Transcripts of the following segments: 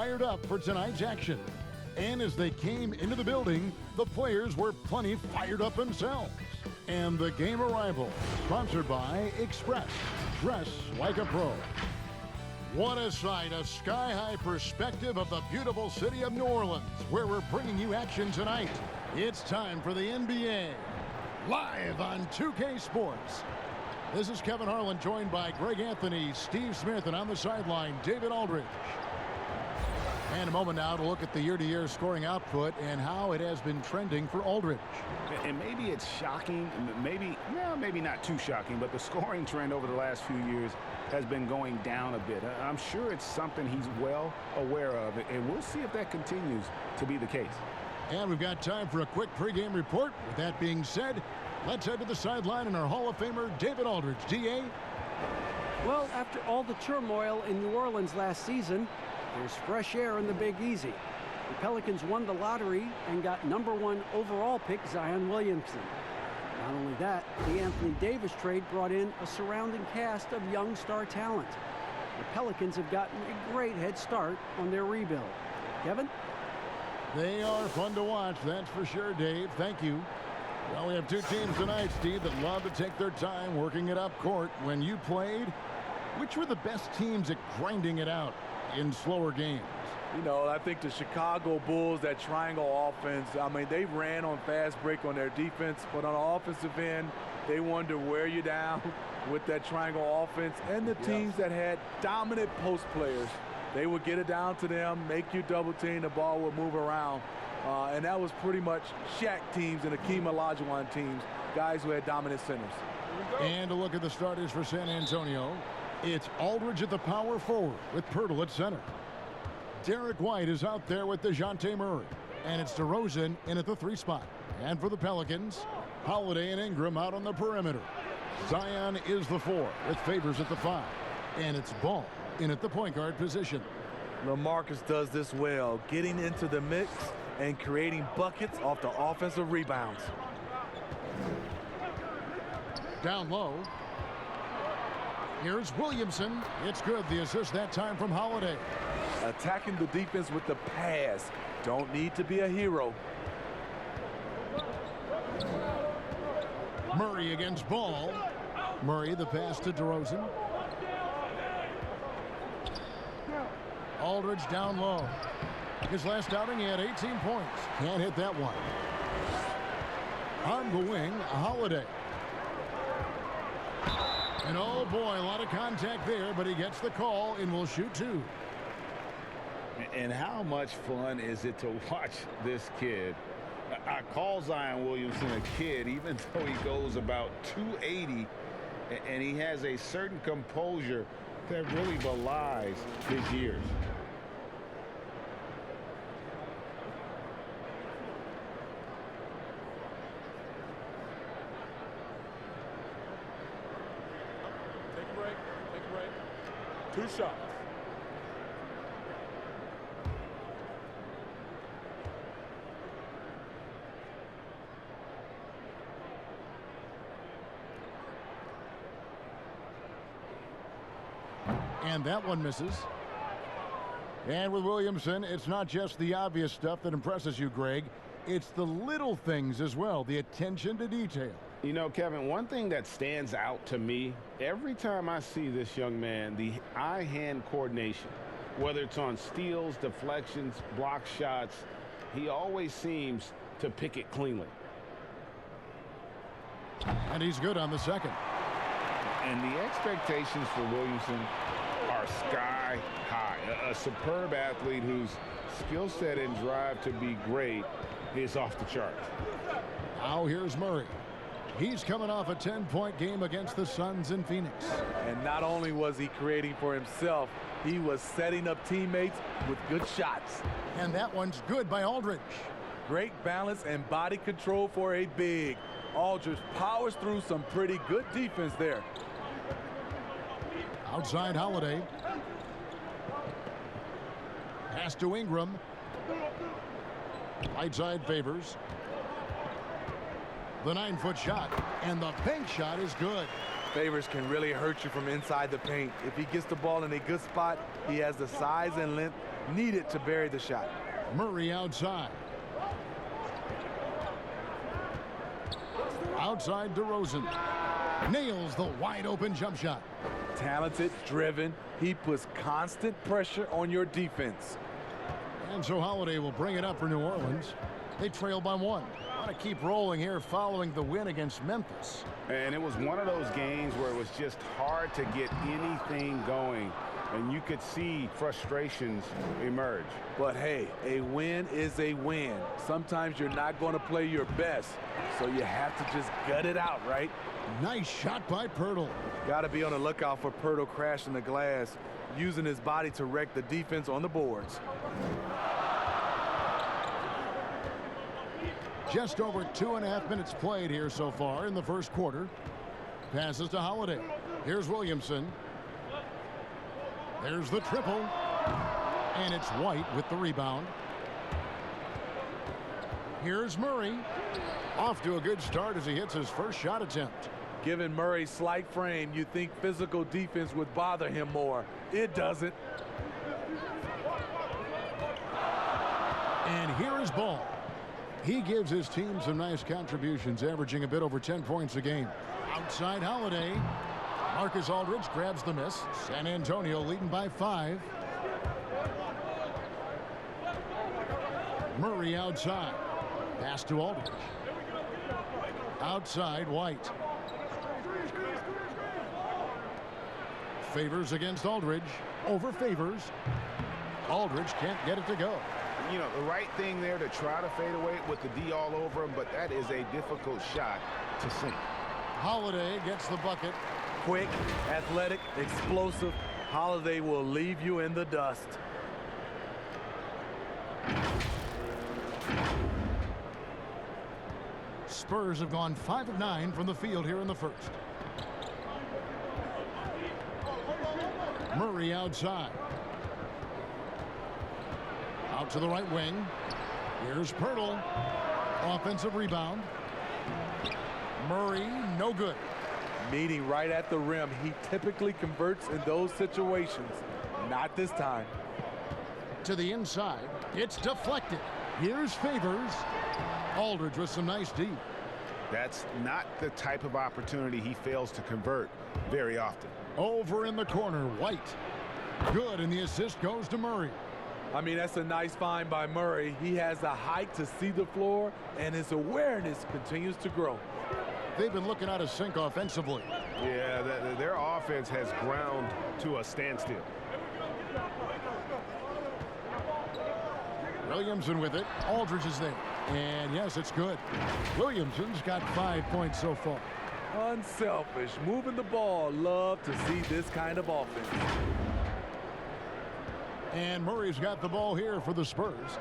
fired up for tonight's action. And as they came into the building, the players were plenty fired up themselves. And the game arrival, sponsored by Express. Dress like a pro. What a sight, a sky-high perspective of the beautiful city of New Orleans, where we're bringing you action tonight. It's time for the NBA, live on 2K Sports. This is Kevin Harlan, joined by Greg Anthony, Steve Smith, and on the sideline, David Aldridge. And a moment now to look at the year-to-year scoring output and how it has been trending for Aldridge. And maybe it's shocking, maybe not too shocking, but the scoring trend over the last few years has been going down a bit. I'm sure it's something he's well aware of, and we'll see if that continues to be the case. And we've got time for a quick pregame report. With that being said, let's head to the sideline and our Hall of Famer, David Aldridge. D.A.? Well, after all the turmoil in New Orleans last season, there's fresh air in the Big Easy. The Pelicans won the lottery and got #1 overall pick Zion Williamson. Not only that, the Anthony Davis trade brought in a surrounding cast of young star talent. The Pelicans have gotten a great head start on their rebuild. Kevin? They are fun to watch, that's for sure, Dave. Thank you. Well, we have two teams tonight, Steve, that love to take their time working it up court. When you played, which were the best teams at grinding it out in slower games? You know, I think the Chicago Bulls, that triangle offense, I mean, they ran on fast break on their defense, but on the offensive end, they wanted to wear you down with that triangle offense. And the teams that had dominant post players, they would get it down to them, make you double team, the ball would move around. And that was pretty much Shaq teams and Hakeem Olajuwon teams, guys who had dominant centers. And a look at the starters for San Antonio. It's Aldridge at the power forward with Pirtle at center. Derek White is out there with DeJounte Murray. And it's DeRozan in at the 3 spot. And for the Pelicans, Holiday and Ingram out on the perimeter. Zion is the 4 with Favors at the 5. And it's Ball in at the point guard position. LaMarcus does this well, getting into the mix and creating buckets off the offensive rebounds. Down low. Here's Williamson. It's good. The assist that time from Holiday. Attacking the defense with the pass. Don't need to be a hero. Murray against Ball. Murray, the pass to DeRozan. Aldridge down low. His last outing, he had 18 points. Can't hit that one. On the wing, Holiday. And oh boy, a lot of contact there, but he gets the call and will shoot 2. And how much fun is it to watch this kid? I call Zion Williamson a kid, even though he goes about 280, and he has a certain composure that really belies his years. Take a break. 2 shots. And that one misses. And with Williamson, it's not just the obvious stuff that impresses you, Greg. It's the little things as well, the attention to detail. You know, Kevin, one thing that stands out to me, every time I see this young man, the eye-hand coordination, whether it's on steals, deflections, block shots, he always seems to pick it cleanly. And he's good on the second. And the expectations for Williamson are sky high. A superb athlete whose skill set and drive to be great is off the charts. Now here's Murray. He's coming off a 10-point game against the Suns in Phoenix. And not only was he creating for himself, he was setting up teammates with good shots. And that one's good by Aldridge. Great balance and body control for a big. Aldridge powers through some pretty good defense there. Outside Holiday. Pass to Ingram. Right side Favors. The 9-foot shot, and the bank shot is good. Favors can really hurt you from inside the paint. If he gets the ball in a good spot, he has the size and length. needed to bury the shot. Murray outside. Outside DeRozan. Nails the wide open jump shot. Talented, driven. He puts constant pressure on your defense. And so Holiday will bring it up for New Orleans. They trail by 1. Want to keep rolling here following the win against Memphis. And it was one of those games where it was just hard to get anything going. And you could see frustrations emerge. But hey, a win is a win. Sometimes you're not going to play your best, so you have to just gut it out, right? Nice shot by Pirtle. Got to be on the lookout for Pirtle crashing the glass, using his body to wreck the defense on the boards. Just over 2.5 minutes played here so far in the first quarter. Passes to Holiday. Here's Williamson. There's the triple. And it's White with the rebound. Here's Murray. Off to a good start as he hits his first shot attempt. Given Murray's slight frame, you'd think physical defense would bother him more. It doesn't. And here is Ball. He gives his team some nice contributions, averaging a bit over 10 points a game. Outside Holiday. Marcus Aldridge grabs the miss. San Antonio leading by 5. Murray outside. Pass to Aldridge. Outside White. Favors against Aldridge. Over Favors. Aldridge can't get it to go. You know, the right thing there to try to fade away with the D all over him, but that is a difficult shot to sink. Holiday gets the bucket. Quick, athletic, explosive. Holiday will leave you in the dust. Spurs have gone 5 of 9 from the field here in the first. Murray outside. Out to the right wing. Here's Pirtle. Offensive rebound. Murray, no good. Meeting right at the rim. He typically converts in those situations. Not this time. To the inside. It's deflected. Here's Favors. Aldridge with some nice D. That's not the type of opportunity he fails to convert very often. Over in the corner, White. Good, and the assist goes to Murray. I mean, that's a nice find by Murray. He has the height to see the floor, and his awareness continues to grow. They've been looking out of sync offensively. Yeah, their offense has ground to a standstill. Williamson with it. Aldridge is there. And yes, it's good. Williamson's got 5 points so far. Unselfish, moving the ball. Love to see this kind of offense. And Murray's got the ball here for the Spurs.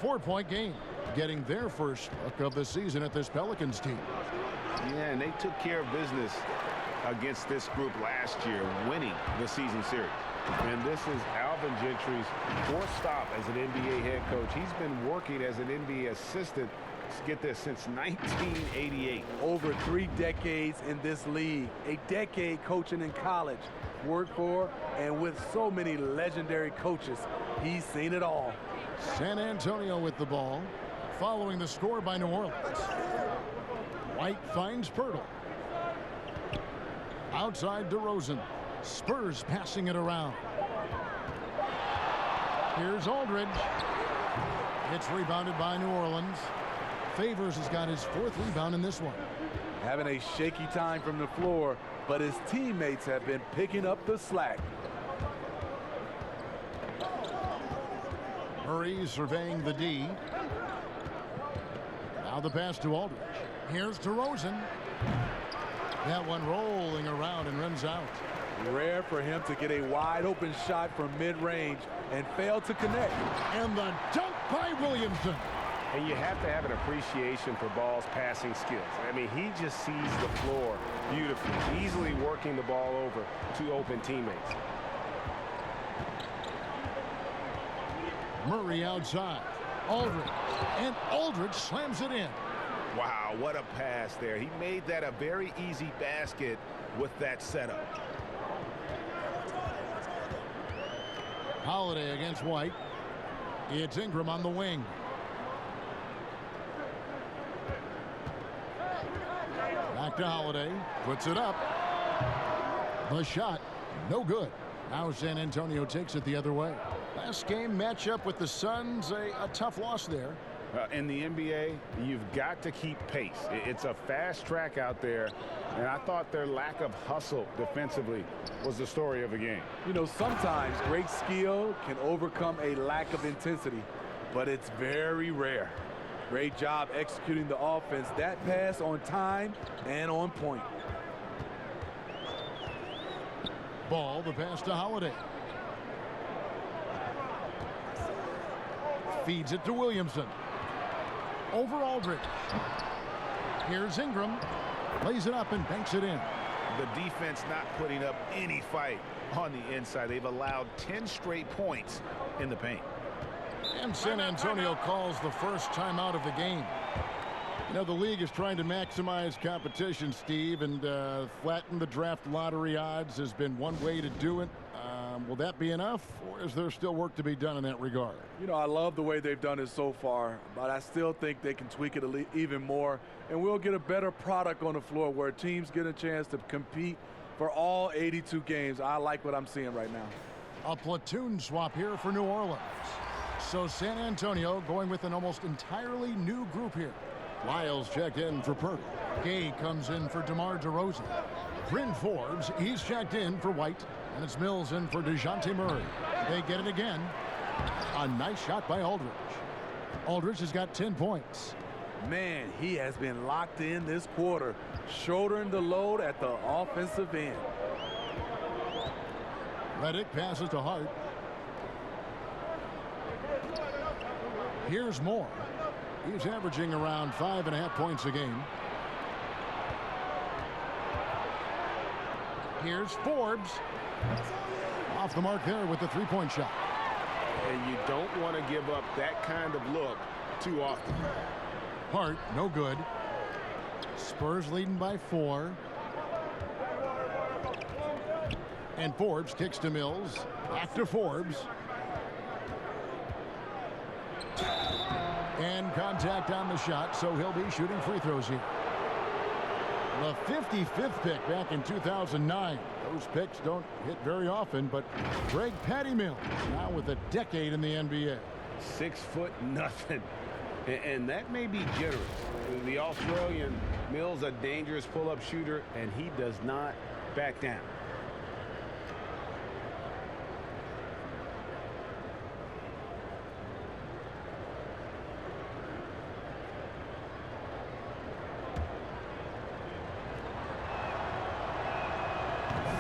4-point game. Getting their first look of the season at this Pelicans team. Yeah, and they took care of business against this group last year, winning the season series. And this is Alvin Gentry's fourth stop as an NBA head coach. He's been working as an NBA assistant, get this, since 1988. Over 3 decades in this league. A decade coaching in college. Worked for and with so many legendary coaches. He's seen it all. San Antonio with the ball, following the score by New Orleans. White finds Pirtle. Outside DeRozan. Spurs passing it around. Here's Aldridge. It's rebounded by New Orleans. Favors has got his 4th rebound in this one. Having a shaky time from the floor, but his teammates have been picking up the slack. Murray surveying the D. Now the pass to Aldridge. Here's DeRozan. That one rolling around and rims out. Rare for him to get a wide open shot from mid-range and fail to connect. And the dunk by Williamson. And you have to have an appreciation for Ball's passing skills. I mean, he just sees the floor beautifully, easily working the ball over to open teammates. Murray outside. Aldridge. And Aldridge slams it in. Wow, what a pass there. He made that a very easy basket with that setup. Holiday against White. It's Ingram on the wing. Back to Holiday. Puts it up. The shot, no good. Now San Antonio takes it the other way. Last game matchup with the Suns, a tough loss there. In the NBA, you've got to keep pace. It's a fast track out there, and I thought their lack of hustle defensively was the story of the game. You know, sometimes great skill can overcome a lack of intensity, but it's very rare. Great job executing the offense. That pass on time and on point. Ball, the pass to Holiday. Feeds it to Williamson. Over Aldridge. Here's Ingram. Lays it up and banks it in. The defense not putting up any fight on the inside. They've allowed 10 straight points in the paint. And San Antonio calls the first timeout of the game. You know, the league is trying to maximize competition, Steve, and flatten the draft lottery odds has been one way to do it. Will that be enough, or is there still work to be done in that regard? You know, I love the way they've done it so far, but I still think they can tweak it even more, and we'll get a better product on the floor where teams get a chance to compete for all 82 games. I like what I'm seeing right now. A platoon swap here for New Orleans. So San Antonio going with an almost entirely new group here. Lyles checked in for Purdy. Gay comes in for DeMar DeRozan. Bryn Forbes, he's checked in for White. And it's Mills in for DeJounte Murray. They get it again. A nice shot by Aldridge. Aldridge has got 10 points. Man, he has been locked in this quarter, shouldering the load at the offensive end. Redick passes to Hart. Here's Moore. He's averaging around 5.5 points a game. Here's Forbes. Off the mark there with the three-point shot. And you don't want to give up that kind of look too often. Hart, no good. Spurs leading by 4. And Forbes kicks to Mills. Back to Forbes. And contact on the shot, so he'll be shooting free throws here. The 55th pick back in 2009. Those picks don't hit very often, but Greg Patty Mills now with a decade in the NBA. 6'0" and that may be generous. The Australian Mills, a dangerous pull-up shooter, and he does not back down.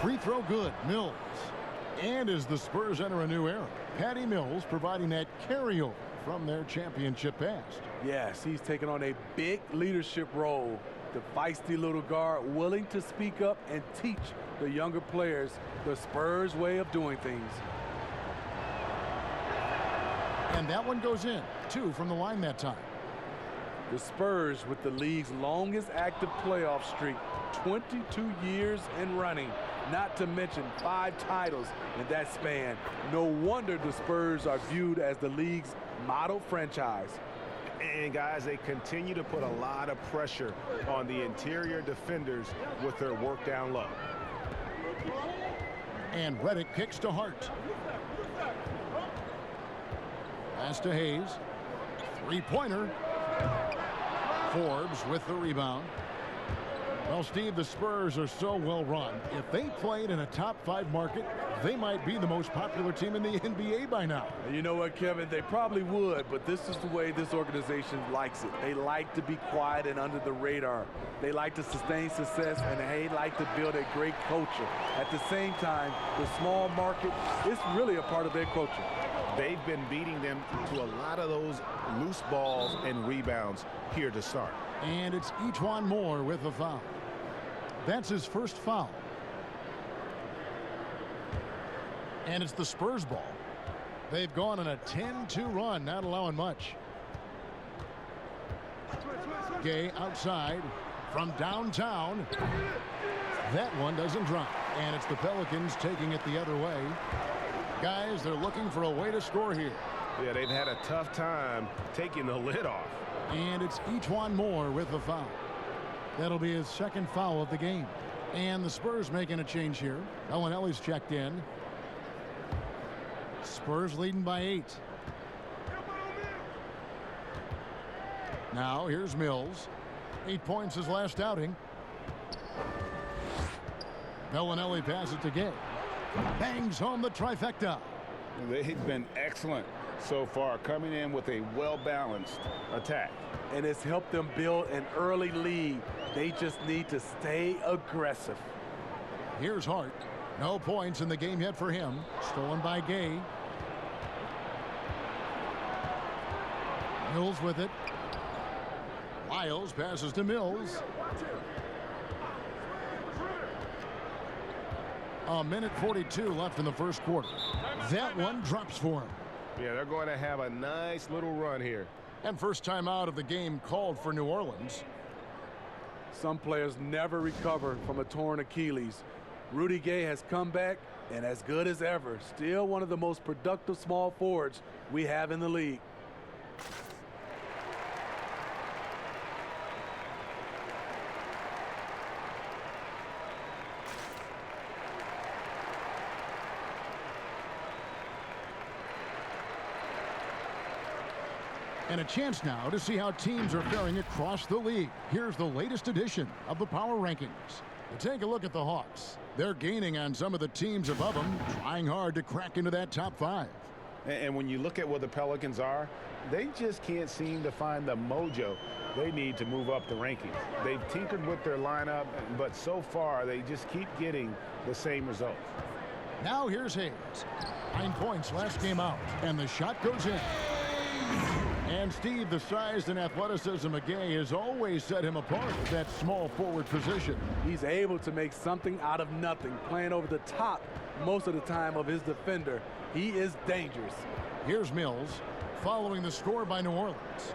Free throw good, Mills. And as the Spurs enter a new era, Patty Mills providing that carryover from their championship past. Yes, he's taken on a big leadership role. The feisty little guard willing to speak up and teach the younger players the Spurs way of doing things. And that one goes in. 2 from the line that time. The Spurs with the league's longest active playoff streak, 22 years and running. Not to mention 5 titles in that span. No wonder the Spurs are viewed as the league's model franchise. And guys, they continue to put a lot of pressure on the interior defenders with their work down low. And Redick kicks to Hart. Pass to Hayes. Three-pointer. Forbes with the rebound. Well, Steve, the Spurs are so well run. If they played in a top 5 market, they might be the most popular team in the NBA by now. You know what, Kevin? They probably would, but this is the way this organization likes it. They like to be quiet and under the radar. They like to sustain success, and they like to build a great culture. At the same time, the small market is really a part of their culture. They've been beating them to a lot of those loose balls and rebounds here to start. And it's E'Twaun Moore with the foul. That's his first foul. And it's the Spurs ball. They've gone on a 10-2 run, not allowing much. Gay outside from downtown. That one doesn't drop. And it's the Pelicans taking it the other way. Guys, they're looking for a way to score here. Yeah, they've had a tough time taking the lid off. And it's Etuan Moore with the foul. That'll be his second foul of the game. And the Spurs making a change here. Bellinelli's checked in. Spurs leading by 8. Now here's Mills. 8 points his last outing. Bellinelli passes to Gay. Bangs home the trifecta. They've been excellent so far, coming in with a well-balanced attack. And it's helped them build an early lead. They just need to stay aggressive. Here's Hart. No points in the game yet for him. Stolen by Gay. Mills with it. Lyles passes to Mills. A minute 42 left in the first quarter. That one drops for him. Yeah, they're going to have a nice little run here. And first time out of the game called for New Orleans. Some players never recover from a torn Achilles. Rudy Gay has come back and as good as ever. Still one of the most productive small forwards we have in the league. And a chance now to see how teams are faring across the league. Here's the latest edition of the Power Rankings. Take a look at the Hawks. They're gaining on some of the teams above them, trying hard to crack into that top 5. And when you look at where the Pelicans are, they just can't seem to find the mojo they need to move up the rankings. They've tinkered with their lineup, but so far they just keep getting the same results. Now here's Hayes. 9 points last game out, and the shot goes in. And Steve, the size and athleticism of Gay has always set him apart at that small forward position. He's able to make something out of nothing, playing over the top most of the time of his defender. He is dangerous. Here's Mills, following the score by New Orleans.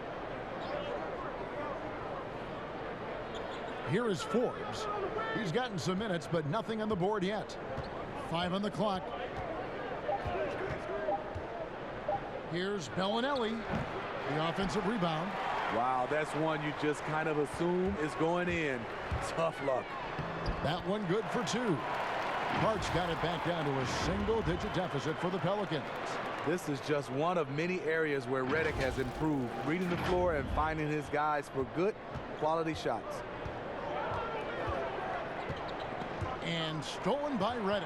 Here is Forbes. He's gotten some minutes, but nothing on the board yet. 5 on the clock. Here's Bellinelli. The offensive rebound. Wow, that's one you just kind of assume is going in. Tough luck. That one good for 2. Hart's got it back down to a single-digit deficit for the Pelicans. This is just one of many areas where Redick has improved, reading the floor and finding his guys for good quality shots. And stolen by Redick.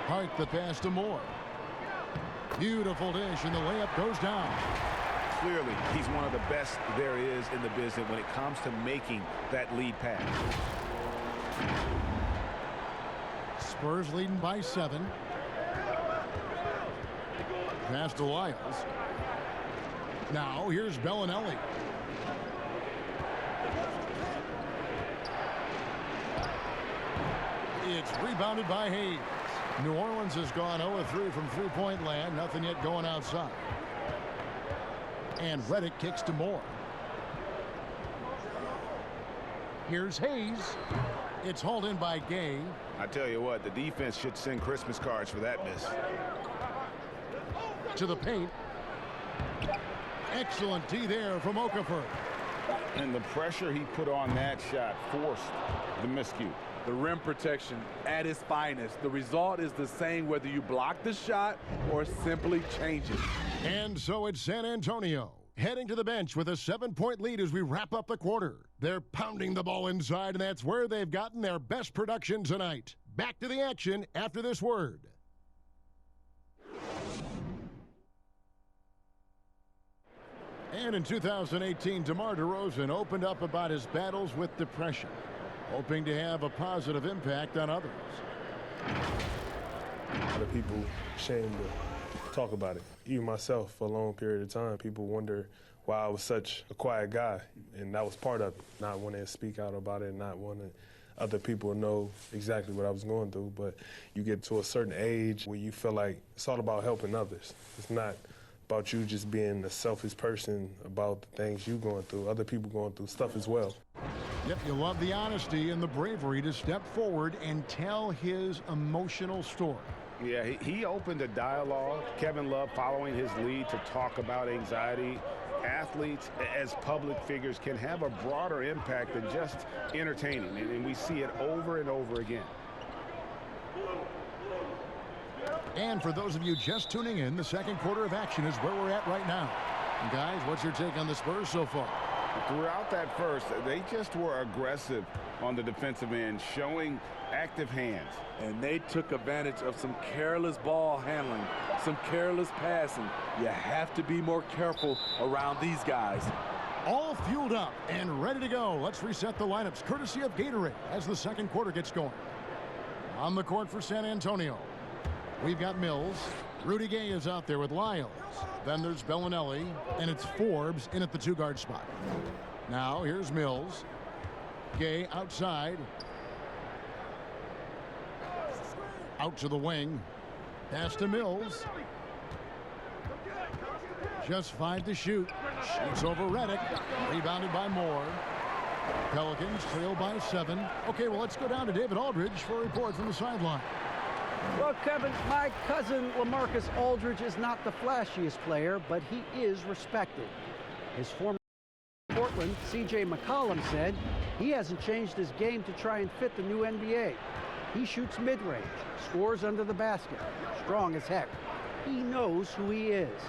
Hart the pass to Moore. Beautiful dish, and the layup goes down. Clearly, he's one of the best there is in the business when it comes to making that lead pass. Spurs leading by 7. Pass to Lyles. Now here's Bellinelli. It's rebounded by Hayes. New Orleans has gone 0-3 from three-point land. Nothing yet going outside. And Redick kicks to Moore. Here's Hayes. It's hauled in by Gay. I tell you what, the defense should send Christmas cards for that miss. To the paint. Excellent D there from Okafor. And the pressure he put on that shot forced the miscue. The rim protection at its finest. The result is the same whether you block the shot or simply change it. And so it's San Antonio heading to the bench with a 7-point lead as we wrap up the quarter. They're pounding the ball inside, and that's where they've gotten their best production tonight. Back to the action after this word. And in 2018, DeMar DeRozan opened up about his battles with depression, hoping to have a positive impact on others. A lot of people ashamed to talk about it. Even myself, for a long period of time, people wonder why I was such a quiet guy, and that was part of it, not wanting to speak out about it, not wanting other people to know exactly what I was going through. But you get to a certain age where you feel like it's all about helping others. It's not about you just being a selfish person about the things you're going through. Other people going through stuff as well. Yep, you love the honesty and the bravery to step forward and tell his emotional story. Yeah, he opened a dialogue. Kevin Love following his lead to talk about anxiety. Athletes as public figures can have a broader impact than just entertaining, and we see it over and over again. And for those of you just tuning in, the second quarter of action is where we're at right now. And guys, what's your take on the Spurs so far? Throughout that first, they just were aggressive on the defensive end, showing active hands. And they took advantage of some careless ball handling, some careless passing. You have to be more careful around these guys. All fueled up and ready to go. Let's reset the lineups courtesy of Gatorade as the second quarter gets going. On the court for San Antonio, we've got Mills. Rudy Gay is out there with Lyles. Then there's Bellinelli, and it's Forbes in at the two-guard spot. Now here's Mills. Gay outside. Out to the wing. Pass to Mills. Just 5 to shoot. Shoots over Redick. Rebounded by Moore. Pelicans trail by 7. Okay, well, let's go down to David Aldridge for a report from the sideline. Well, Kevin, my cousin LaMarcus Aldridge is not the flashiest player, but he is respected. His former Portland, C.J. McCollum, said he hasn't changed his game to try and fit the new NBA. He shoots mid-range, scores under the basket, strong as heck. He knows who he is.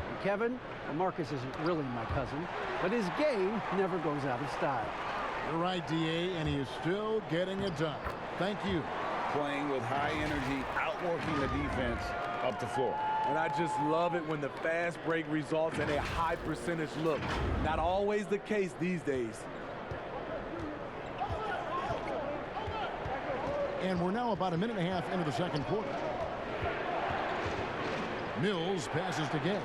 And Kevin, LaMarcus isn't really my cousin, but his game never goes out of style. You're right, D.A., and he is still getting it done. Thank you. Playing with high energy, outworking the defense up the floor. And I just love it when the fast break results in a high percentage look. Not always the case these days. And we're now about a minute and a half into the second quarter. Mills passes to Gay.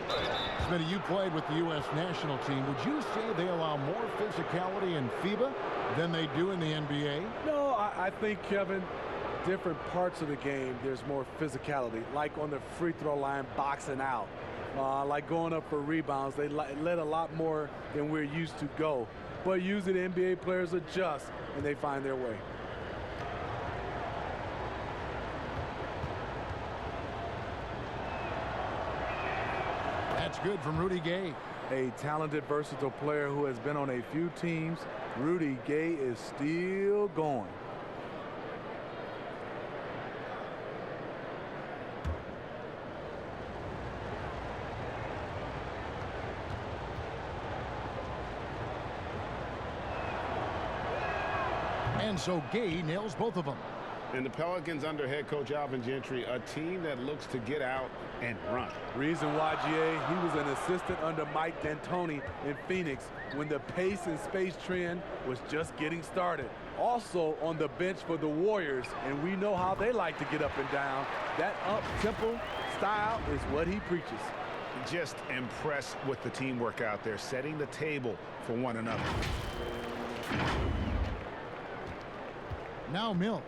Smitty, you played with the U.S. national team. Would you say they allow more physicality in FIBA than they do in the NBA? No, I think, Kevin, different parts of the game, there's more physicality, like on the free throw line, boxing out, like going up for rebounds. They let a lot more than we're used to go. But usually the NBA players adjust, and they find their way. That's good from Rudy Gay. A talented, versatile player who has been on a few teams. Rudy Gay is still going. And so Gay nails both of them. And the Pelicans under head coach Alvin Gentry, a team that looks to get out and run. Reason why, GA, he was an assistant under Mike D'Antoni in Phoenix when the pace and space trend was just getting started. Also on the bench for the Warriors, and we know how they like to get up and down. That up-tempo style is what he preaches. Just impressed with the teamwork out there, setting the table for one another. Now Mills.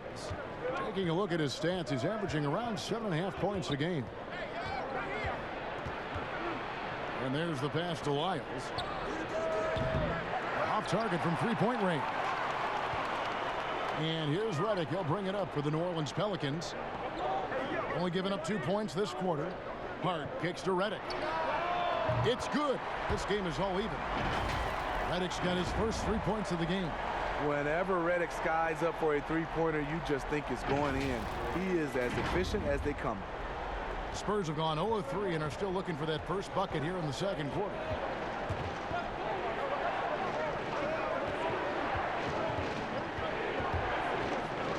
Taking a look at his stats, he's averaging around 7.5 points a game. And there's the pass to Lyles. Off target from three-point range. And here's Redick. He'll bring it up for the New Orleans Pelicans. Only giving up 2 points this quarter. Hart kicks to Redick. It's good. This game is all even. Redick's got his first 3 points of the game. Whenever Redick skies up for a three-pointer, you just think it's going in. He is as efficient as they come. Spurs have gone 0-3 and are still looking for that first bucket here in the second quarter.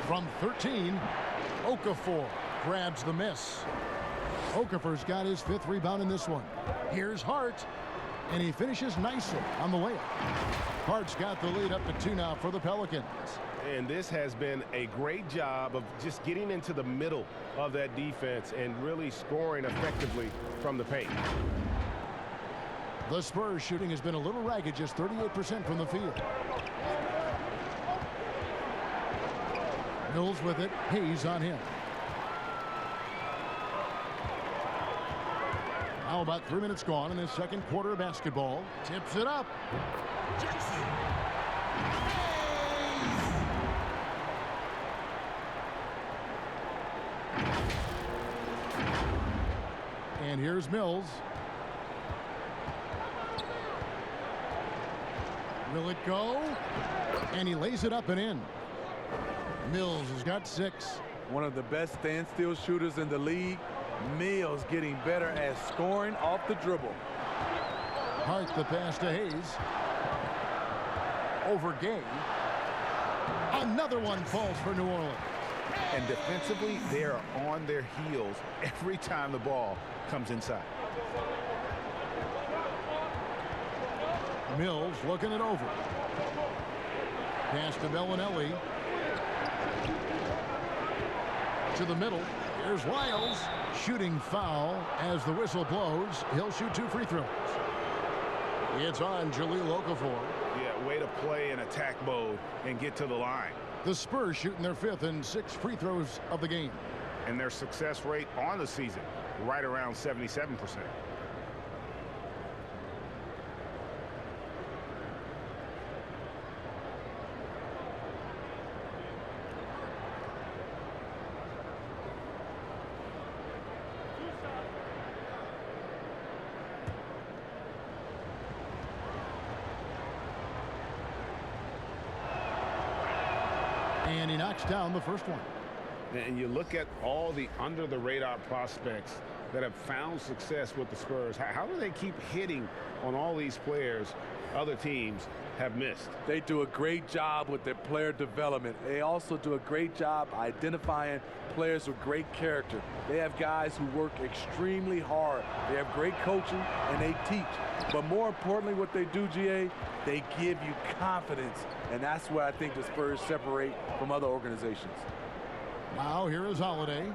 From 13, Okafor grabs the miss. Okafor's got his 5th rebound in this one. Here's Hart, and he finishes nicely on the layup. Hart's got the lead up to 2 now for the Pelicans. And this has been a great job of just getting into the middle of that defense and really scoring effectively from the paint. The Spurs shooting has been a little ragged, just 38% from the field. Mills with it. Hayes on him. Now about 3 minutes gone in this second quarter of basketball. Tips it up. Jackson. And here's Mills. Will it go? And he lays it up and in. Mills has got 6. One of the best standstill shooters in the league. Mills getting better at scoring off the dribble. Hart the pass to Hayes. Over Gay. Another one falls for New Orleans. And defensively, they are on their heels every time the ball comes inside. Mills looking it over. Pass to Bellinelli. To the middle. Here's Wiles. Shooting foul as the whistle blows. He'll shoot 2 free throws. It's on Jahlil Okafor. Yeah, way to play in attack mode and get to the line. The Spurs shooting their 5th and 6th free throws of the game. And their success rate on the season, right around 77%. And he knocks down the first one. And you look at all the under-the-radar prospects that have found success with the Spurs. How do they keep hitting on all these players other teams have missed? They do a great job with their player development. They also do a great job identifying players with great character. They have guys who work extremely hard. They have great coaching, and they teach. But more importantly, what they do, GA, they give you confidence. And that's where I think the Spurs separate from other organizations. Now here is Holiday.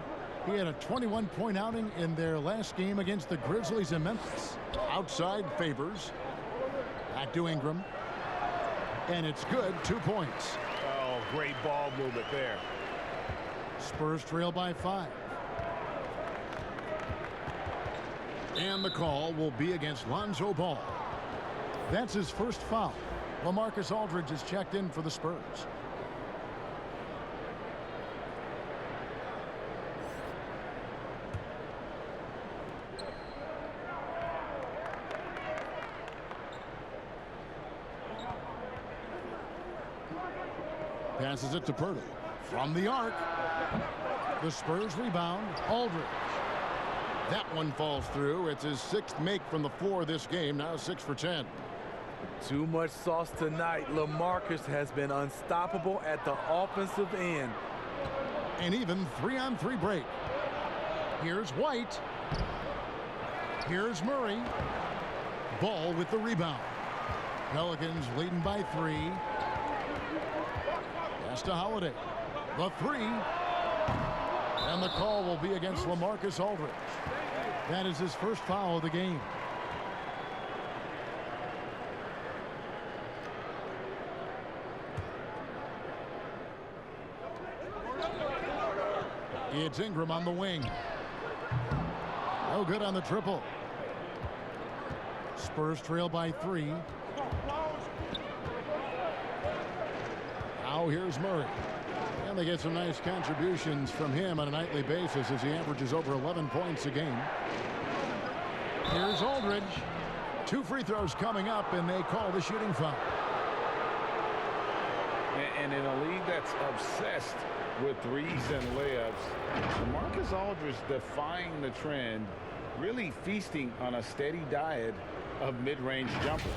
He had a 21-point outing in their last game against the Grizzlies in Memphis. Outside Favors. Back to Ingram. And it's good. 2 points. Oh, great ball movement there. Spurs trail by 5. And the call will be against Lonzo Ball. That's his first foul. LaMarcus Aldridge is checked in for the Spurs. Passes it to Purdy. From the arc. The Spurs rebound. Aldridge. That one falls through. It's his 6th make from the floor this game. Now 6 for 10. Too much sauce tonight. LaMarcus has been unstoppable at the offensive end. An even 3-on-3 break. Here's White. Here's Murray. Ball with the rebound. Pelicans leading by 3. Pass to Holiday. The 3. And the call will be against LaMarcus Aldridge. That is his first foul of the game. It's Ingram on the wing. No good on the triple. Spurs trail by 3. Now here's Murray. And they get some nice contributions from him on a nightly basis as he averages over 11 points a game. Here's Aldridge. 2 free throws coming up, and they call the shooting foul. And in a league that's obsessed with threes and layups, Marcus Aldridge defying the trend, really feasting on a steady diet of mid-range jumpers.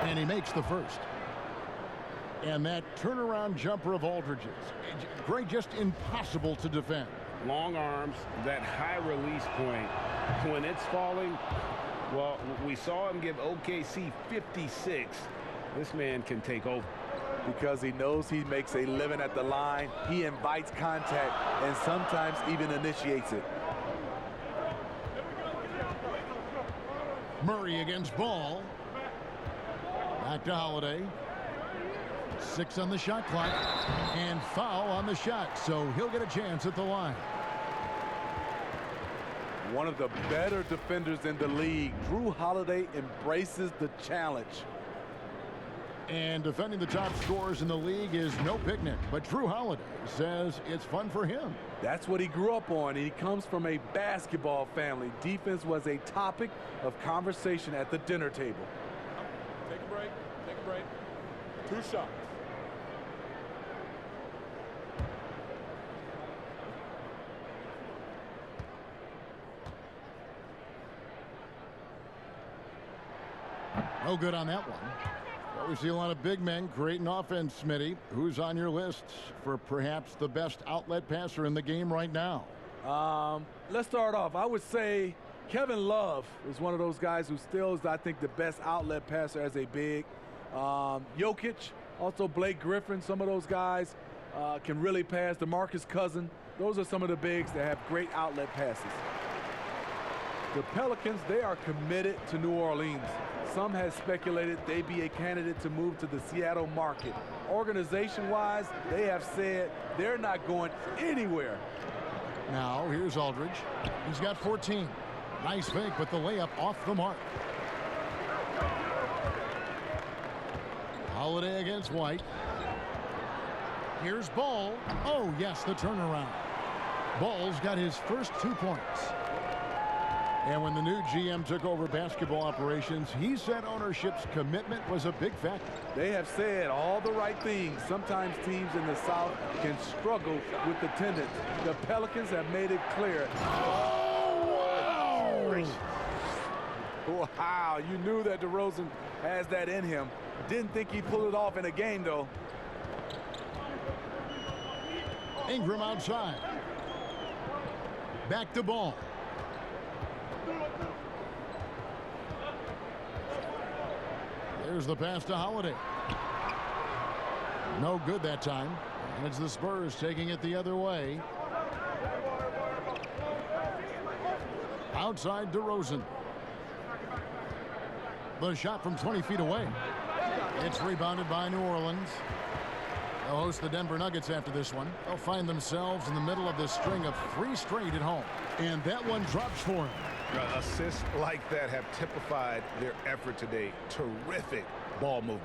And he makes the first. And that turnaround jumper of Aldridge's, Greg, just impossible to defend. Long arms, that high release point. When it's falling, well, we saw him give OKC 56. This man can take over. Because he knows he makes a living at the line. He invites contact and sometimes even initiates it. Murray against Ball. Back to Holiday. 6 on the shot clock, and foul on the shot, so he'll get a chance at the line. One of the better defenders in the league. Drew Holiday embraces the challenge. And defending the top scorers in the league is no picnic, but Drew Holiday says it's fun for him. That's what he grew up on. He comes from a basketball family. Defense was a topic of conversation at the dinner table. Take a break. Take a break. 2 shots. No good on that one. Well, we see a lot of big men creating offense, Smitty. Who's on your list for perhaps the best outlet passer in the game right now? Let's start off. I would say Kevin Love is one of those guys who still is, I think, the best outlet passer as a big. Jokic, also Blake Griffin, some of those guys can really pass. DeMarcus Cousins, those are some of the bigs that have great outlet passes. The Pelicans, they are committed to New Orleans. Some have speculated they be a candidate to move to the Seattle market. Organization-wise, they have said they're not going anywhere. Now, here's Aldridge. He's got 14. Nice fake, but the layup off the mark. Holiday against White. Here's Ball. Oh, yes, the turnaround. Ball's got his first 2 points. And when the new GM took over basketball operations, he said ownership's commitment was a big factor. They have said all the right things. Sometimes teams in the South can struggle with attendance. The Pelicans have made it clear. Oh, wow. Wow, you knew that DeRozan has that in him. Didn't think he'd pull it off in a game, though. Ingram outside. Back to Ball. There's the pass to Holiday. No good that time. And it's the Spurs taking it the other way. Outside DeRozan. The shot from 20 feet away. It's rebounded by New Orleans. They'll host the Denver Nuggets after this one. They'll find themselves in the middle of this string of 3 straight at home. And that one drops for him. Assists like that have typified their effort today. Terrific ball movement.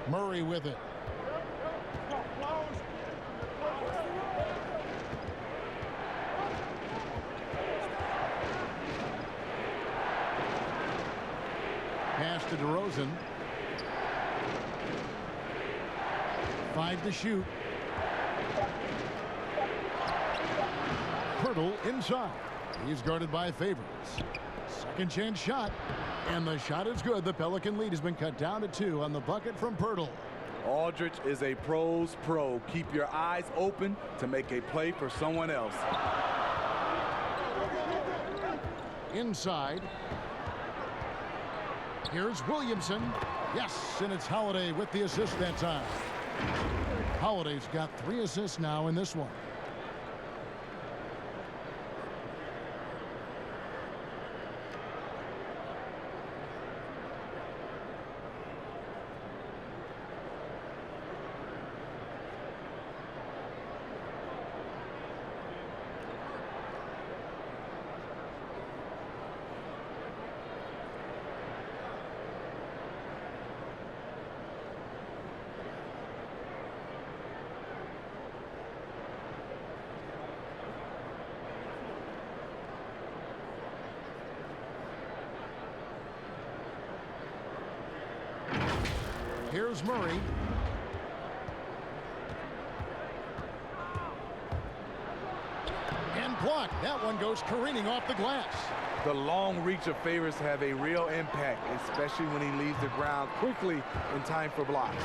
Murray with it. Pass to DeRozan. 5 to shoot. Pirtle inside. He's guarded by Favors. Second chance shot. And the shot is good. The Pelican lead has been cut down to 2 on the bucket from Pirtle. Aldridge is a pro's pro. Keep your eyes open to make a play for someone else. Inside. Here's Williamson. Yes, and it's Holiday with the assist that time. Holiday's got 3 assists now in this one. Here's Murray. And blocked. That one goes careening off the glass. The long reach of Favors have a real impact, especially when he leaves the ground quickly in time for blocks.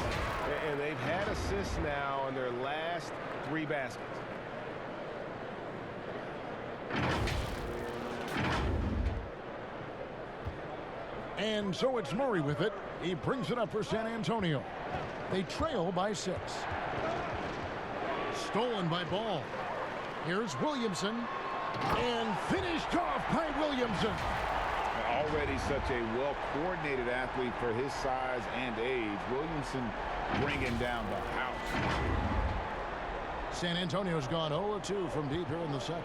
And they've had assists now on their last 3 baskets. And so it's Murray with it. He brings it up for San Antonio. They trail by 6. Stolen by Ball. Here's Williamson. And finished off by Williamson. Already such a well-coordinated athlete for his size and age. Williamson bringing down the house. San Antonio's gone 0-2 from deep here in the second.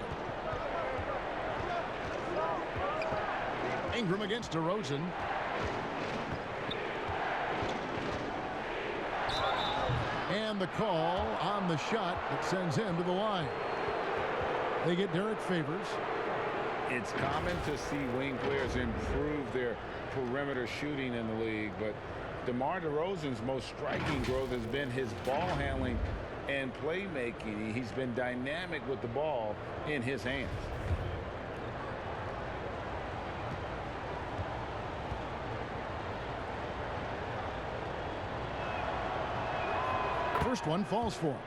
Ingram against DeRozan. And the call on the shot that sends him to the line. They get Derek Favors. It's common to see wing players improve their perimeter shooting in the league, but DeMar DeRozan's most striking growth has been his ball handling and playmaking. He's been dynamic with the ball in his hands. First one falls for him.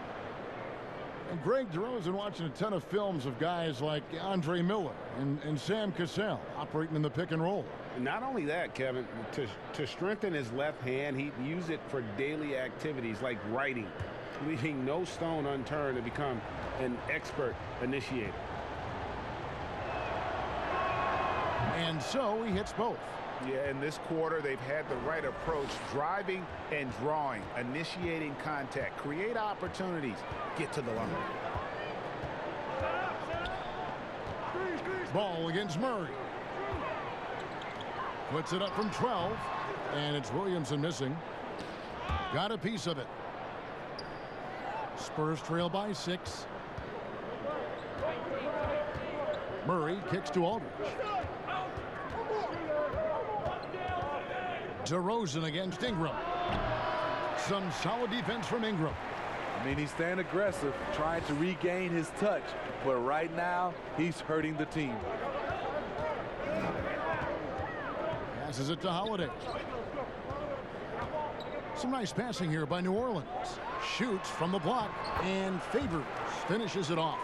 And Greg DeRozan watching a ton of films of guys like Andre Miller and Sam Cassell operating in the pick and roll. Not only that, Kevin, to strengthen his left hand, he'd use it for daily activities like writing, leaving no stone unturned to become an expert initiator. And so he hits both. Yeah, in this quarter, they've had the right approach, driving and drawing, initiating contact, create opportunities, get to the line. Ball against Murray. Puts it up from 12, and it's Williamson missing. Got a piece of it. Spurs trail by 6. Murray kicks to Aldridge. DeRozan against Ingram. Some solid defense from Ingram. I mean, he's staying aggressive, trying to regain his touch, but right now he's hurting the team. Passes it to Holiday. Some nice passing here by New Orleans. Shoots from the block, and Favors finishes it off.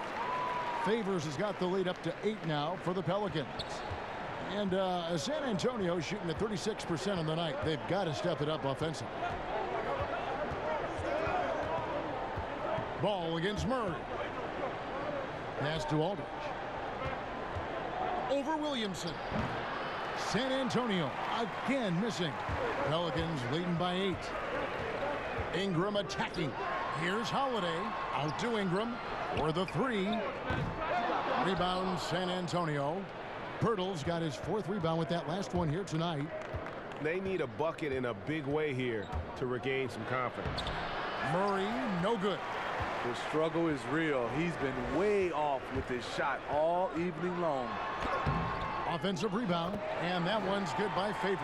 Favors has got the lead up to 8 now for the Pelicans. And San Antonio shooting at 36% on the night. They've got to step it up offensively. Ball against Murray. Pass to Aldridge. Over Williamson. San Antonio again missing. Pelicans leading by 8. Ingram attacking. Here's Holiday. Out to Ingram for the 3. Rebound San Antonio. Pirtle's got his 4th rebound with that last one here tonight. They need a bucket in a big way here to regain some confidence. Murray, no good. The struggle is real. He's been way off with his shot all evening long. Offensive rebound, and that one's good by Favors.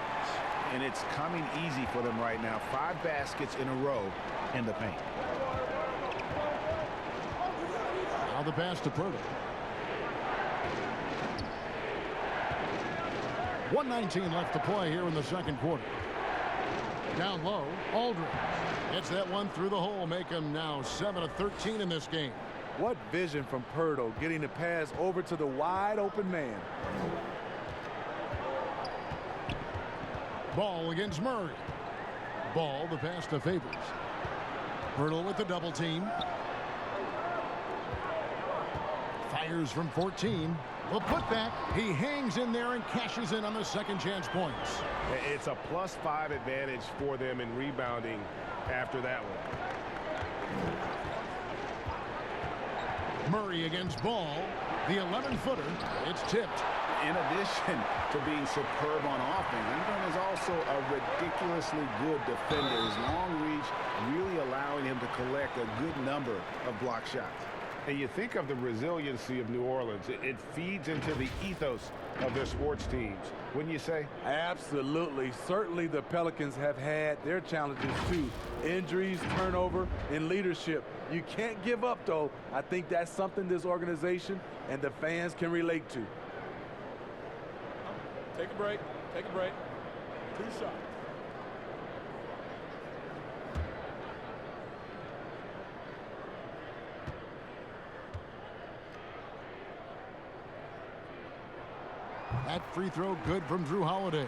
And it's coming easy for them right now. 5 baskets in a row in the paint. Now the pass to Pirtle. 1:19 left to play here in the second quarter. Down low, Aldridge gets that one through the hole, make him now 7 of 13 in this game. What vision from Pirtle, getting the pass over to the wide open man. Ball against Murray. Ball, the pass to Favors. Pirtle with the double team. Fires from 14. The putback, he hangs in there and cashes in on the second chance points. It's a +5 advantage for them in rebounding after that one. Murray against Ball. The 11-footer. It's tipped. In addition to being superb on offense, Ingram is also a ridiculously good defender. His long reach really allowing him to collect a good number of block shots. And you think of the resiliency of New Orleans. It feeds into the ethos of their sports teams, wouldn't you say? Absolutely. Certainly the Pelicans have had their challenges too. Injuries, turnover, and leadership. You can't give up, though. I think that's something this organization and the fans can relate to. Take a break. Take a break. 2 shots. That free throw good from Drew Holiday.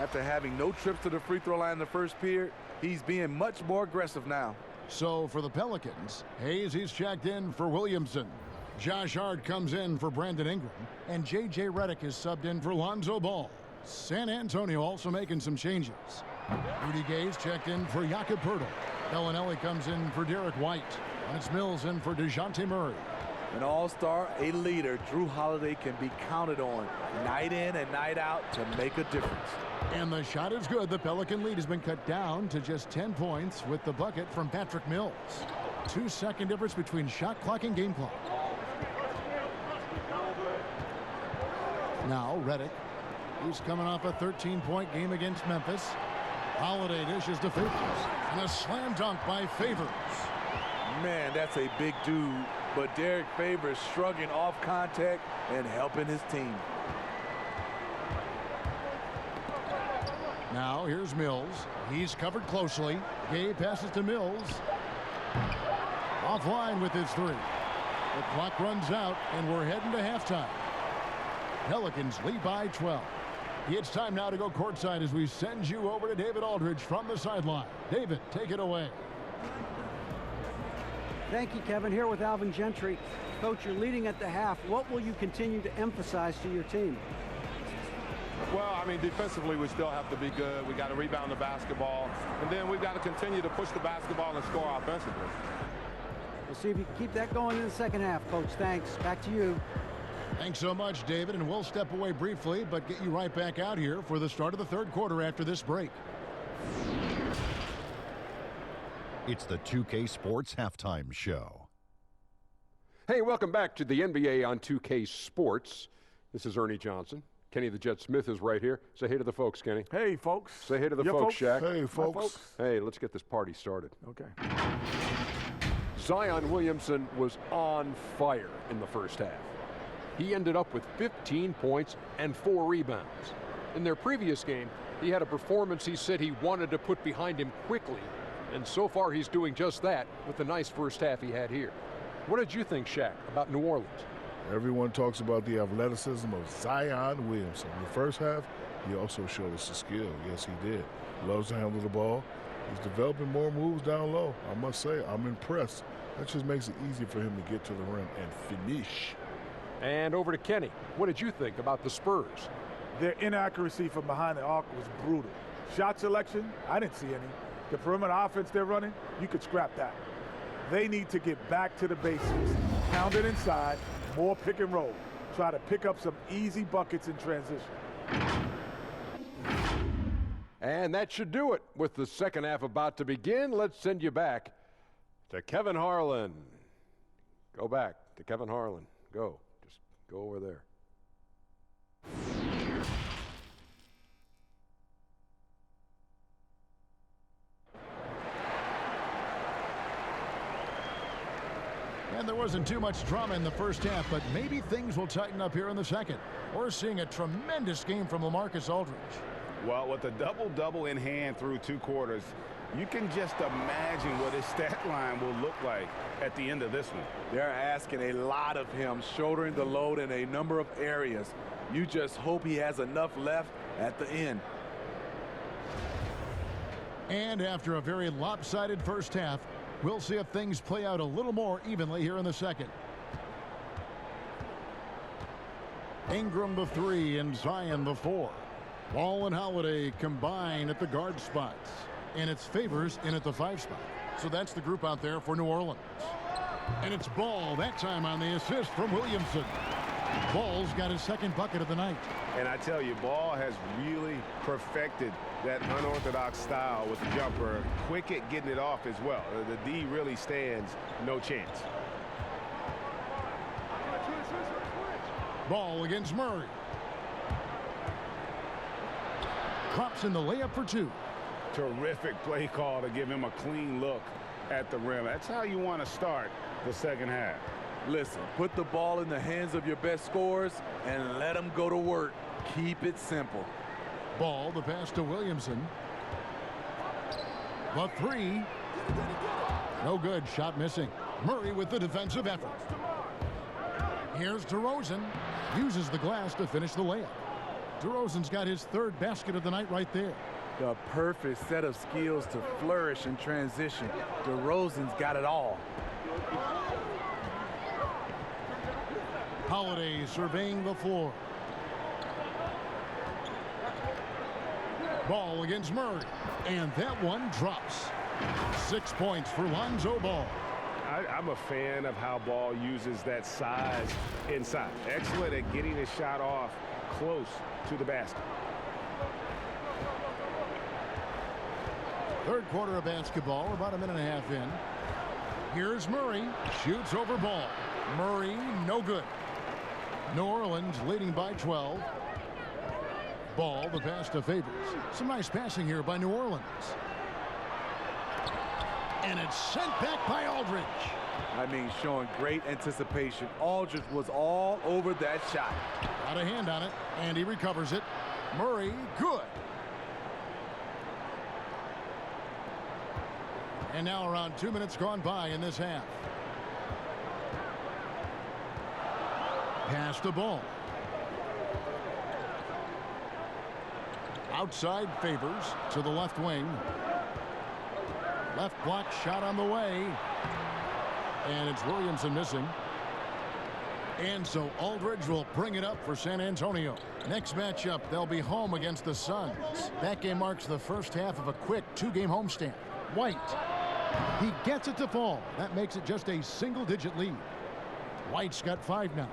After having no trips to the free throw line in the first period, he's being much more aggressive now. So for the Pelicans, Hayes, he's checked in for Williamson. Josh Hart comes in for Brandon Ingram. And J.J. Redick is subbed in for Lonzo Ball. San Antonio also making some changes. Rudy Gay's checked in for Jakob Poeltl. Bellinelli comes in for Derek White. And it's Mills in for DeJounte Murray. An all-star, a leader, Drew Holiday can be counted on night in and night out to make a difference. And the shot is good. The Pelican lead has been cut down to just 10 points with the bucket from Patrick Mills. 2-second difference between shot clock and game clock. Now Redick. He's coming off a 13-point game against Memphis. Holiday dishes to Favors. And a slam dunk by Favors. Man, that's a big dude. But Derek Favors shrugging off contact and helping his team. Now here's Mills. He's covered closely. Gay passes to Mills. Offline with his three. The clock runs out, and we're heading to halftime. Pelicans lead by 12. It's time now to go courtside as we send you over to David Aldridge from the sideline. David, take it away. Thank you, Kevin. Here with Alvin Gentry. Coach, you're leading at the half. What will you continue to emphasize to your team? Well, I mean, defensively, we still have to be good. We got to rebound the basketball. And then we've got to continue to push the basketball and score offensively. We'll see if you can keep that going in the second half, Coach. Thanks. Back to you. Thanks so much, David. And we'll step away briefly, but get you right back out here for the start of the third quarter after this break. It's the 2K Sports Halftime Show. Hey, welcome back to the NBA on 2K Sports. This is Ernie Johnson. Kenny the Jet Smith is right here. Say hey to the folks, Kenny. Hey, folks. Say hey to the folks, Shaq. Hey, folks. Hey, let's get this party started. Okay. Zion Williamson was on fire in the first half. He ended up with 15 points and 4 rebounds. In their previous game, he had a performance he said he wanted to put behind him quickly, and so far he's doing just that with the nice first half he had here. What did you think, Shaq, about New Orleans? Everyone talks about the athleticism of Zion Williamson. In the first half, he also showed us the skill. Yes, he did. Loves to handle the ball. He's developing more moves down low. I must say, I'm impressed. That just makes it easy for him to get to the rim and finish. And over to Kenny. What did you think about the Spurs? Their inaccuracy from behind the arc was brutal. Shot selection, I didn't see any. The perimeter offense they're running, you could scrap that. They need to get back to the basics. Pound it inside, more pick and roll. Try to pick up some easy buckets in transition. And that should do it. With the second half about to begin, let's send you back to Kevin Harlan. Go back to Kevin Harlan. Go. Just go over there. And there wasn't too much drama in the first half, but maybe things will tighten up here in the second. We're seeing a tremendous game from LaMarcus Aldridge. Well, with a double-double in hand through 2 quarters, you can just imagine what his stat line will look like at the end of this one. They're asking a lot of him, shouldering the load in a number of areas. You just hope he has enough left at the end. And after a very lopsided first half, we'll see if things play out a little more evenly here in the second. Ingram the 3 and Zion the 4. Ball and Holiday combine at the guard spots. And it's Favors in at the 5 spot. So that's the group out there for New Orleans. And it's Ball, that time on the assist from Williamson. Ball's got his second bucket of the night. And I tell you, Ball has really perfected that unorthodox style with the jumper. Quick at getting it off as well. The D really stands no chance. Ball against Murray. Drops in the layup for 2. Terrific play call to give him a clean look at the rim. That's how you want to start the second half. Listen, put the ball in the hands of your best scorers and let them go to work. Keep it simple. Ball, the pass to Williamson. The 3. No good. Shot missing. Murray with the defensive effort. Here's DeRozan. Uses the glass to finish the layup. DeRozan's got his 3rd basket of the night right there. The perfect set of skills to flourish in transition. DeRozan's got it all. Holiday surveying the floor. Ball against Murray. And that one drops. 6 points for Lonzo Ball. I'm a fan of how Ball uses that size inside. Excellent at getting his shot off close to the basket. Third quarter of basketball, about a minute and a half in. Here's Murray. Shoots over Ball. Murray, no good. New Orleans leading by 12. Ball, the pass to Favors. Some nice passing here by New Orleans. And it's sent back by Aldridge. I mean, showing great anticipation. Aldridge was all over that shot. Got a hand on it, and he recovers it. Murray, good. And now around 2 minutes gone by in this half. Pass the ball. Outside Favors to the left wing. Left block shot on the way. And it's Williamson missing. And so Aldridge will bring it up for San Antonio. Next matchup, they'll be home against the Suns. That game marks the first half of a quick 2-game homestand. White. He gets it to fall. That makes it just a single-digit lead. White's got 5 now.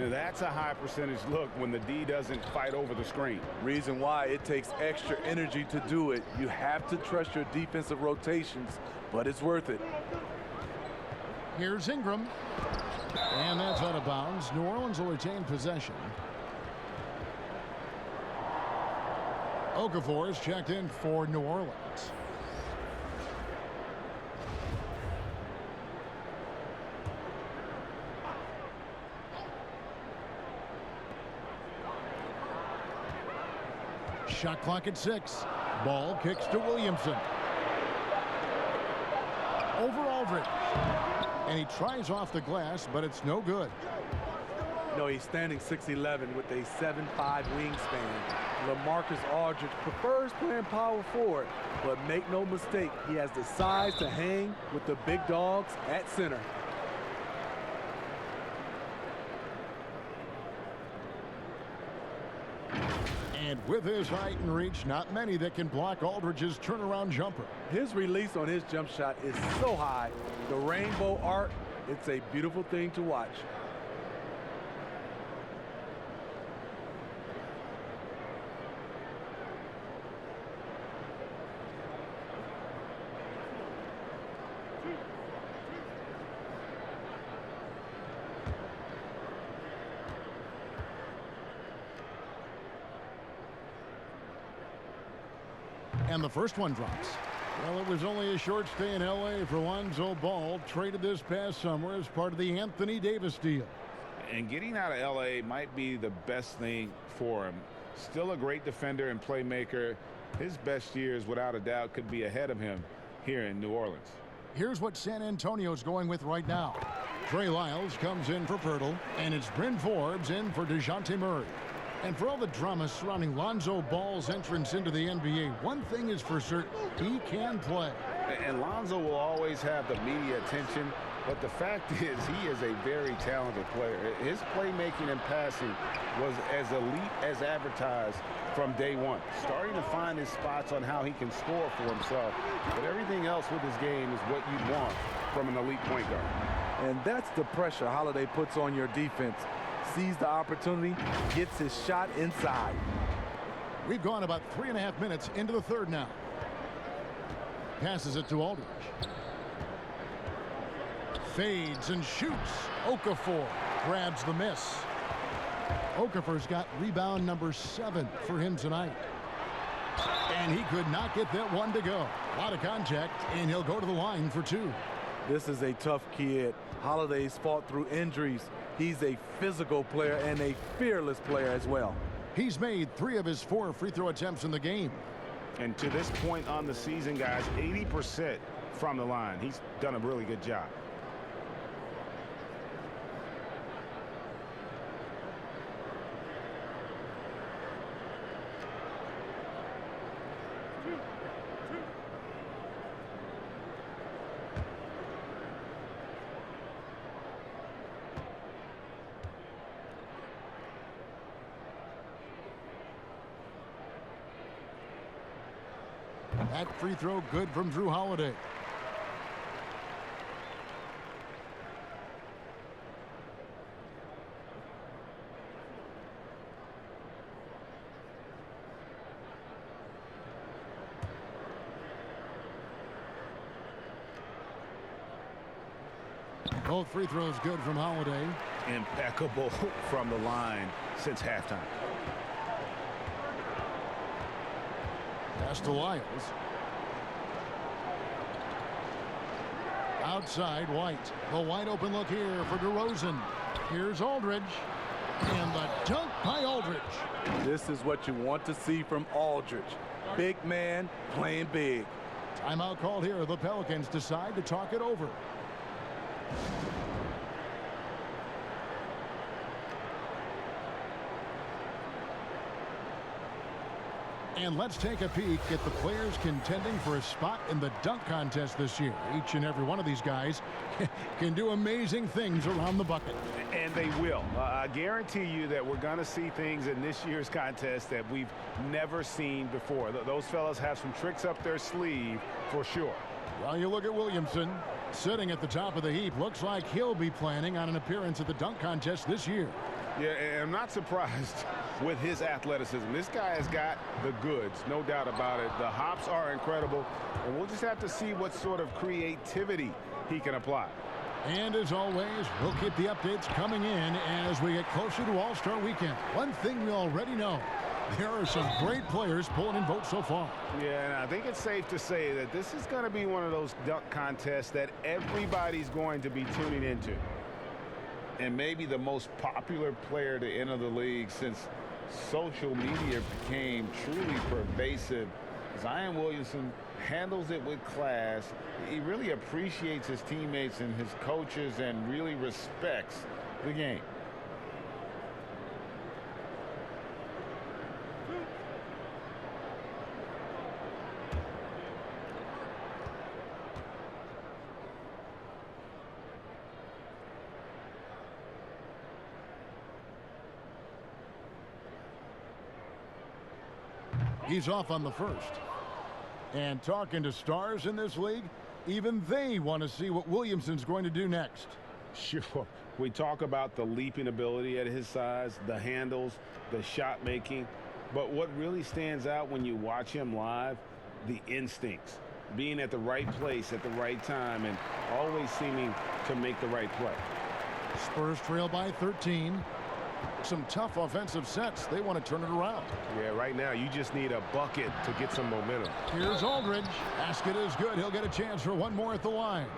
That's a high percentage look when the D doesn't fight over the screen. Reason why it takes extra energy to do it. You have to trust your defensive rotations, but it's worth it. Here's Ingram. And that's out of bounds. New Orleans will retain possession. Okafor is checked in for New Orleans. Shot clock at 6. Ball kicks to Williamson. Over Aldridge. And he tries off the glass, but it's no good. No, he's standing 6'11" with a 7'5" wingspan. LaMarcus Aldridge prefers playing power forward, but make no mistake, he has the size to hang with the big dogs at center. And with his height and reach, not many that can block Aldridge's turnaround jumper. His release on his jump shot is so high. The rainbow art, it's a beautiful thing to watch. And the first one drops. Well, it was only a short stay in L.A. for Lonzo Ball, traded this past summer as part of the Anthony Davis deal. And getting out of L.A. might be the best thing for him. Still a great defender and playmaker. His best years, without a doubt, could be ahead of him here in New Orleans. Here's what San Antonio's going with right now. Trey Lyles comes in for Pirtle, and it's Bryn Forbes in for DeJounte Murray. And for all the drama surrounding Lonzo Ball's entrance into the NBA, one thing is for certain, he can play. And Lonzo will always have the media attention, but the fact is he is a very talented player. His playmaking and passing was as elite as advertised from day one. Starting to find his spots on how he can score for himself, but everything else with his game is what you'd want from an elite point guard. And that's the pressure Holiday puts on your defense. Sees the opportunity, gets his shot inside. We've gone about 3.5 minutes into the third now. Passes it to Aldridge. Fades and shoots. Okafor grabs the miss. Okafor's got rebound number 7 for him tonight. And he could not get that one to go. A lot of contact, and he'll go to the line for 2. This is a tough kid. Holiday's fought through injuries. He's a physical player and a fearless player as well. He's made 3 of his 4 free throw attempts in the game. And to this point on the season, guys, 80% from the line. He's done a really good job. That free throw good from Drew Holiday. Both free throws good from Holiday. Impeccable from the line since halftime. Pass to Lyles. Outside, White. The wide open look here for DeRozan. Here's Aldridge. And the dunk by Aldridge. This is what you want to see from Aldridge. Big man playing big. Timeout called here. The Pelicans decide to talk it over. And let's take a peek at the players contending for a spot in the dunk contest this year. Each and every one of these guys can do amazing things around the bucket. And they will. I guarantee you that we're going to see things in this year's contest that we've never seen before. Those fellas have some tricks up their sleeve for sure. Well, you look at Williamson sitting at the top of the heap. Looks like he'll be planning on an appearance at the dunk contest this year. Yeah, and I'm not surprised with his athleticism. This guy has got the goods, no doubt about it. The hops are incredible, and we'll just have to see what sort of creativity he can apply. And as always, we'll keep the updates coming in as we get closer to All-Star Weekend. One thing we already know, there are some great players pulling in votes so far. Yeah, and I think it's safe to say that this is going to be one of those dunk contests that everybody's going to be tuning into. And maybe the most popular player to enter the league since social media became truly pervasive. Zion Williamson handles it with class. He really appreciates his teammates and his coaches and really respects the game. He's off on the first. And talking to stars in this league, even they want to see what Williamson's going to do next. Sure. We talk about the leaping ability at his size, the handles, the shot making. But what really stands out when you watch him live, the instincts. Being at the right place at the right time and always seeming to make the right play. Spurs trail by 13. Some tough offensive sets. They want to turn it around. Yeah, right now you just need a bucket to get some momentum. Here's Aldridge. Basket is good. He'll get a chance for one more at the line.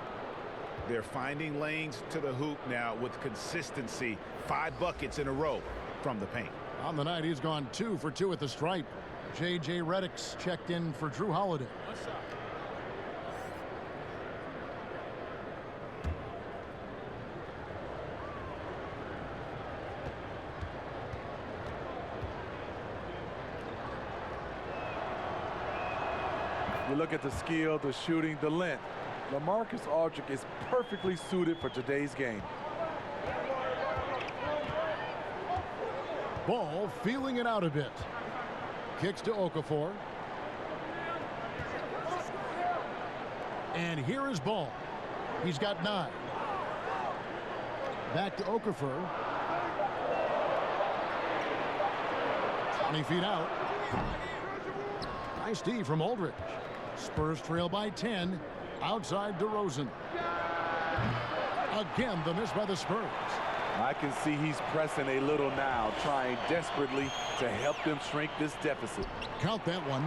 They're finding lanes to the hoop now with consistency. 5 buckets in a row from the paint. On the night, he's gone 2 for 2 at the stripe. J.J. Redick's checked in for Drew Holiday. What's up? You look at the skill, the shooting, the length. LaMarcus Aldridge is perfectly suited for today's game. Ball feeling it out a bit. Kicks to Okafor. And here is Ball. He's got 9. Back to Okafor. 20 feet out. Nice D from Aldridge. Spurs trail by 10. Outside DeRozan. Again, the miss by the Spurs. I can see he's pressing a little now, trying desperately to help them shrink this deficit. Count that one.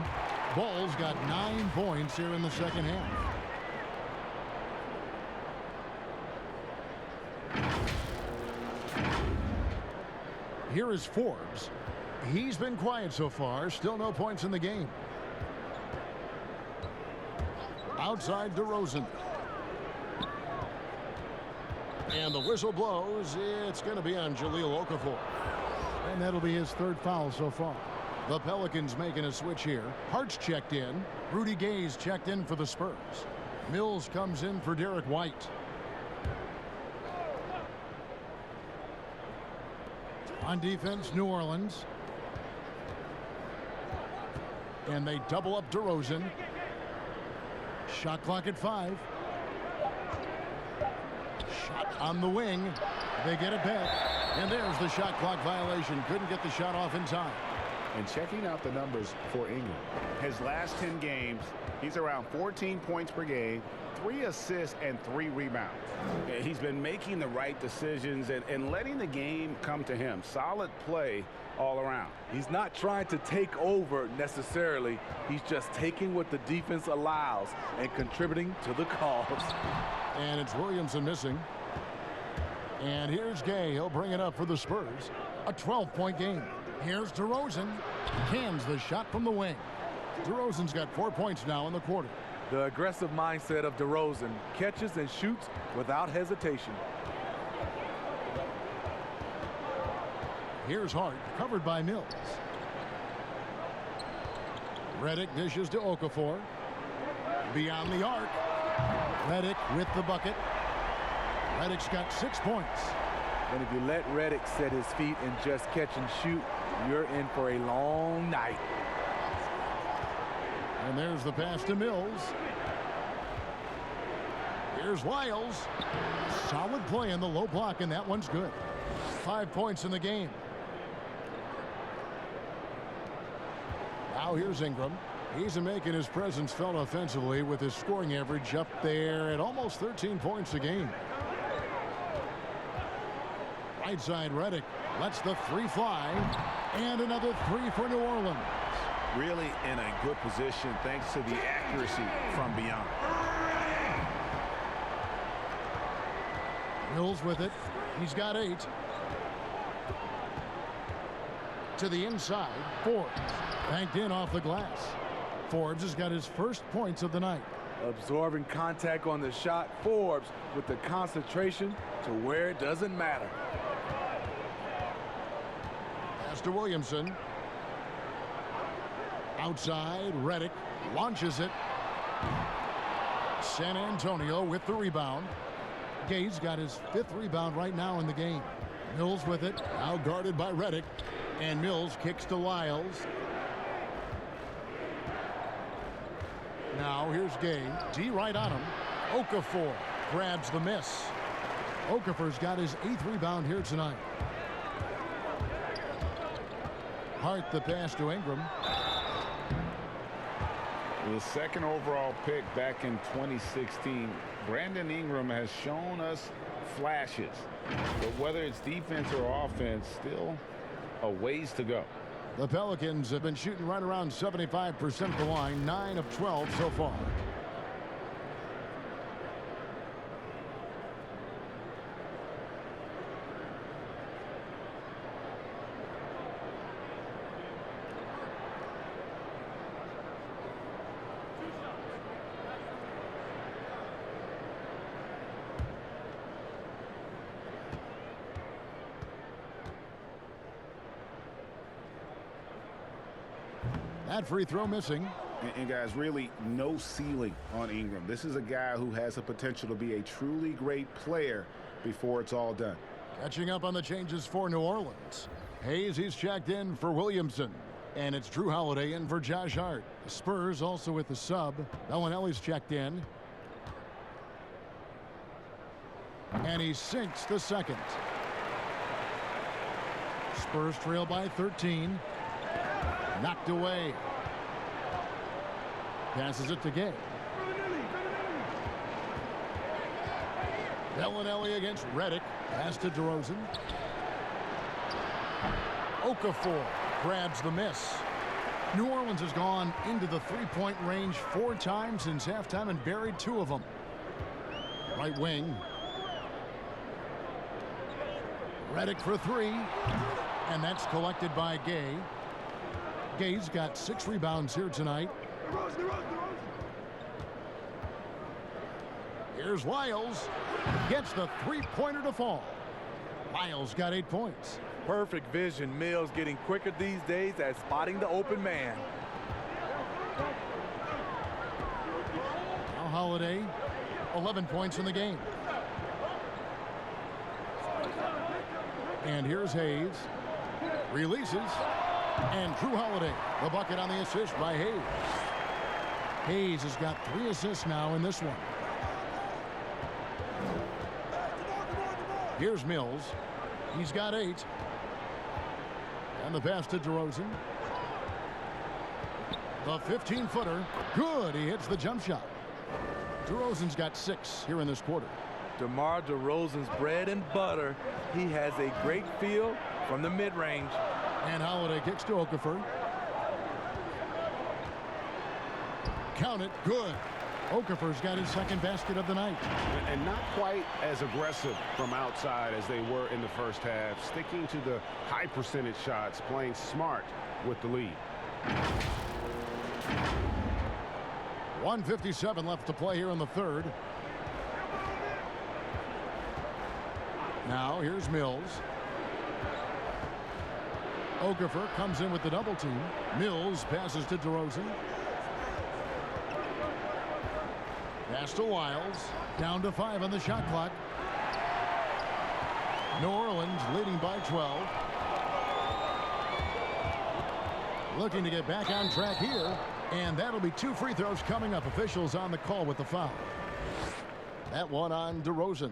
Ball's got 9 points here in the second half. Here is Forbes. He's been quiet so far. Still no points in the game. Outside DeRozan. And the whistle blows. It's going to be on Jahlil Okafor. And that'll be his 3rd foul so far. The Pelicans making a switch here. Hart's checked in. Rudy Gay's checked in for the Spurs. Mills comes in for Derek White. On defense, New Orleans. And they double up DeRozan. Shot clock at 5. Shot on the wing. They get it back. And there's the shot clock violation. Couldn't get the shot off in time. And checking out the numbers for Ingram. His last 10 games, he's around 14 points per game, 3 assists, and 3 rebounds. He's been making the right decisions and letting the game come to him. Solid play all around. He's not trying to take over necessarily. He's just taking what the defense allows and contributing to the cause. And it's Williamson missing. And here's Gay. He'll bring it up for the Spurs. A 12-point game. Here's DeRozan. Cans the shot from the wing. DeRozan's got 4 points now in the quarter. The aggressive mindset of DeRozan catches and shoots without hesitation. Here's Hart, covered by Mills. Redick dishes to Okafor. Beyond the arc. Redick with the bucket. Redick's got 6 points. And if you let Redick set his feet and just catch and shoot, you're in for a long night. And there's the pass to Mills. Here's Lyles. Solid play in the low block, and that one's good. 5 points in the game. Now here's Ingram. He's making his presence felt offensively with his scoring average up there at almost 13 points a game. Right side, Redick lets the 3 fly. And another 3 for New Orleans. Really in a good position thanks to the accuracy from beyond. Mills with it. He's got 8. To the inside. Forbes. Banked in off the glass. Forbes has got his first points of the night. Absorbing contact on the shot. Forbes with the concentration to where it doesn't matter. Pass to Williamson. Outside, Redick launches it. San Antonio with the rebound. Gay's got his 5th rebound right now in the game. Mills with it, now guarded by Redick. And Mills kicks to Lyles. Now here's Gay. D right on him. Okafor grabs the miss. Okafor's got his 8th rebound here tonight. Hart the pass to Ingram. The 2nd overall pick back in 2016, Brandon Ingram has shown us flashes. But whether it's defense or offense, still a ways to go. The Pelicans have been shooting right around 75% of the line, 9 of 12 so far. That free throw missing. And guys, really no ceiling on Ingram. This is a guy who has the potential to be a truly great player before it's all done. Catching up on the changes for New Orleans. Hayes, he's checked in for Williamson. And it's Drew Holiday in for Josh Hart. The Spurs also with the sub. Bellinelli's checked in. And he sinks the 2nd. Spurs trail by 13. Knocked away. Passes it to Gay. Bellinelli against Redick. Pass to DeRozan. Okafor grabs the miss. New Orleans has gone into the 3-point range 4 times since halftime and buried 2 of them. Right wing. Redick for 3. And that's collected by Gay. Gay's got 6 rebounds here tonight. Here's Lyles. Gets the 3-pointer to fall. Lyles got 8 points. Perfect vision. Mills getting quicker these days at spotting the open man. Now Holiday, 11 points in the game. And here's Hayes. Releases. And Drew Holiday, the bucket on the assist by Hayes. Hayes has got 3 assists now in this one. Here's Mills. He's got 8. And the pass to DeRozan. The 15-footer. Good. He hits the jump shot. DeRozan's got 6 here in this quarter. DeMar DeRozan's bread and butter. He has a great feel from the mid-range. And Holiday kicks to Okafor. Count it. Good. Okafor's got his 2nd basket of the night. And not quite as aggressive from outside as they were in the first half. Sticking to the high percentage shots, playing smart with the lead. 1:57 left to play here in the third. Now here's Mills. Okafor comes in with the double team. Mills passes to DeRozan. Pass to Wiles. Down to 5 on the shot clock. New Orleans leading by 12. Looking to get back on track here. And that'll be 2 free throws coming up. Officials on the call with the foul. That one on DeRozan.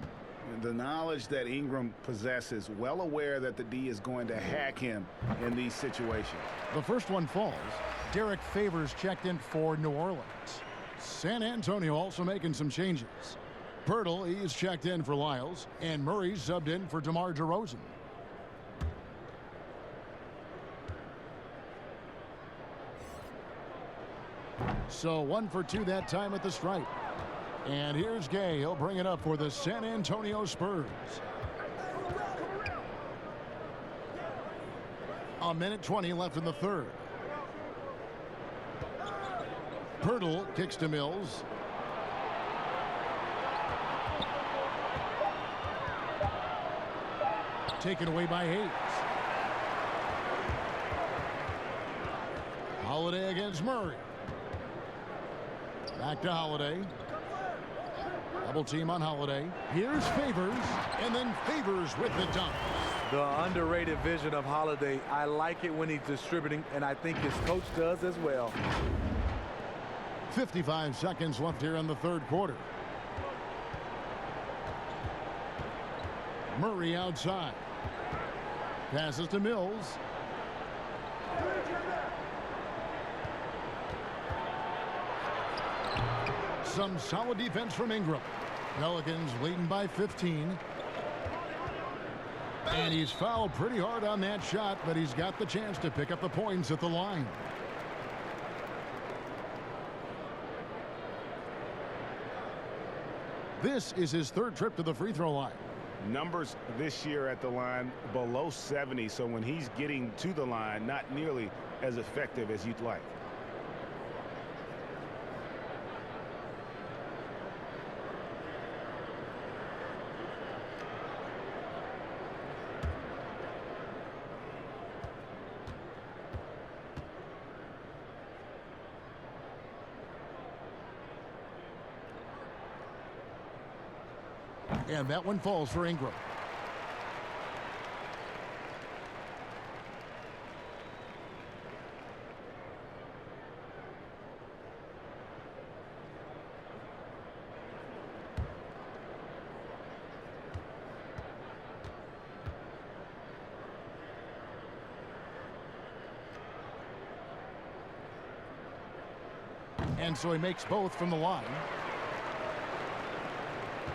The knowledge that Ingram possesses, well aware that the D is going to hack him in these situations. The first one falls. Derek Favors checked in for New Orleans. San Antonio also making some changes. Pirtle, he's checked in for Lyles, and Murray subbed in for DeMar DeRozan. So 1 for 2 that time at the stripe. And here's Gay. He'll bring it up for the San Antonio Spurs. 1:20 left in the third. Pirtle kicks to Mills. Taken away by Hayes. Holiday against Murray. Back to Holiday. Double team on Holiday. Here's Favors, and then Favors with the dunk. The underrated vision of Holiday. I like it when he's distributing, and I think his coach does as well. 55 seconds left here in the third quarter. Murray outside. Passes to Mills. Some solid defense from Ingram. Pelicans leading by 15. And he's fouled pretty hard on that shot, but he's got the chance to pick up the points at the line. This is his 3rd trip to the free throw line. Numbers this year at the line below 70, so when he's getting to the line, not nearly as effective as you'd like. And that one falls for Ingram. And so he makes both from the line.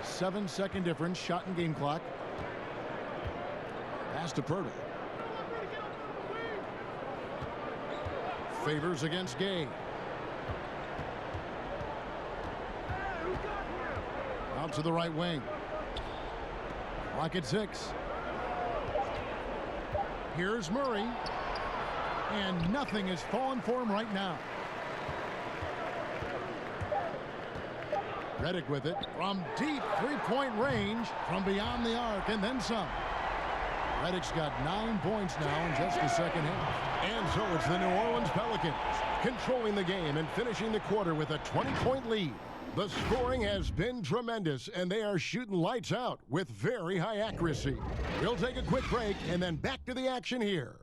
7-second difference, shot and game clock. Pass to Pirtle. Favors against Gay. Out to the right wing. Clock at 6. Here's Murray. And nothing is falling for him right now. Redick with it from deep three-point range from beyond the arc and then some. Redick's got 9 points now in just the second half. And so it's the New Orleans Pelicans controlling the game and finishing the quarter with a 20-point lead. The scoring has been tremendous, and they are shooting lights out with very high accuracy. We'll take a quick break and then back to the action here.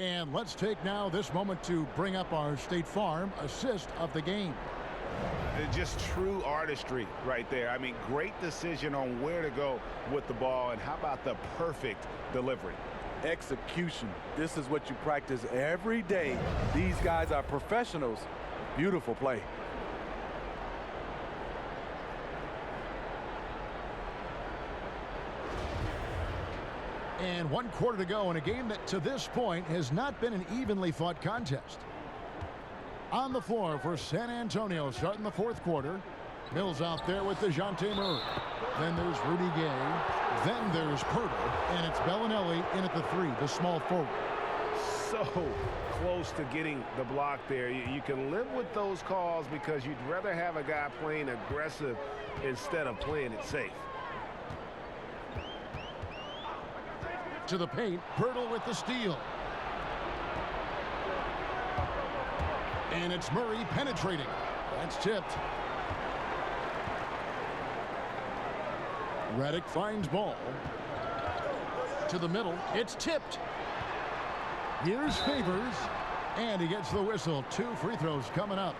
And let's take now this moment to bring up our State Farm assist of the game. Just true artistry right there. I mean, great decision on where to go with the ball, and how about the perfect delivery? Execution. This is what you practice every day. These guys are professionals. Beautiful play. And 1 quarter to go in a game that to this point has not been an evenly fought contest. On the floor for San Antonio starting the 4th quarter. Mills out there with DeJounte Murray. Then there's Rudy Gay. Then there's Pirtle. And it's Bellinelli in at the 3, the small forward. So close to getting the block there. You can live with those calls because you'd rather have a guy playing aggressive instead of playing it safe. To the paint, Pirtle with the steal. And it's Murray penetrating. That's tipped. Redick finds ball. To the middle, it's tipped. Here's Favors, and he gets the whistle. 2 free throws coming up.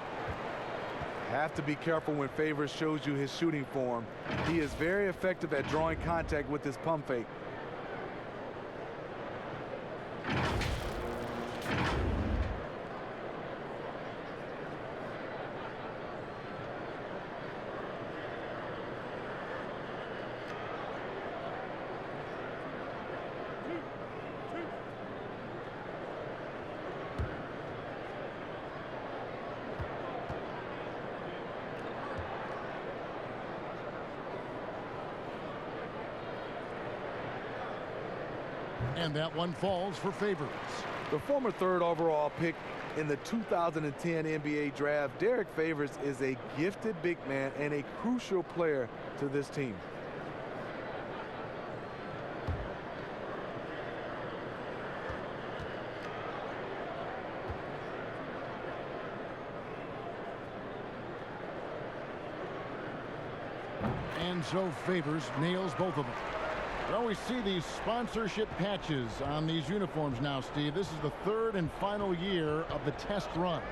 Have to be careful when Favors shows you his shooting form. He is very effective at drawing contact with his pump fake. And that one falls for Favors. The former 3rd overall pick in the 2010 NBA draft, Derek Favors is a gifted big man and a crucial player to this team. And so Favors nails both of them. Well, we see these sponsorship patches on these uniforms now, Steve. This is the 3rd and final year of the test run.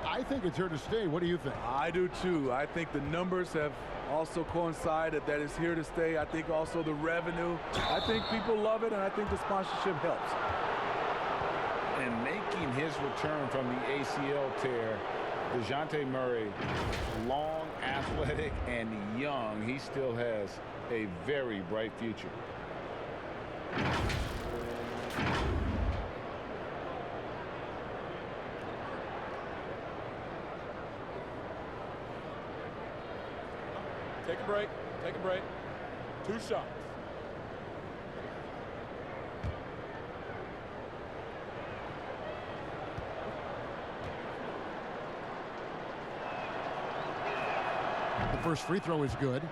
I think it's here to stay. What do you think? I do too. I think the numbers have also coincided that it's here to stay. I think also the revenue. I think people love it, and I think the sponsorship helps. And making his return from the ACL tear, DeJounte Murray, long, athletic, and young, he still has a very bright future. Take a break. Take a break. 2 shots. The first free throw is good.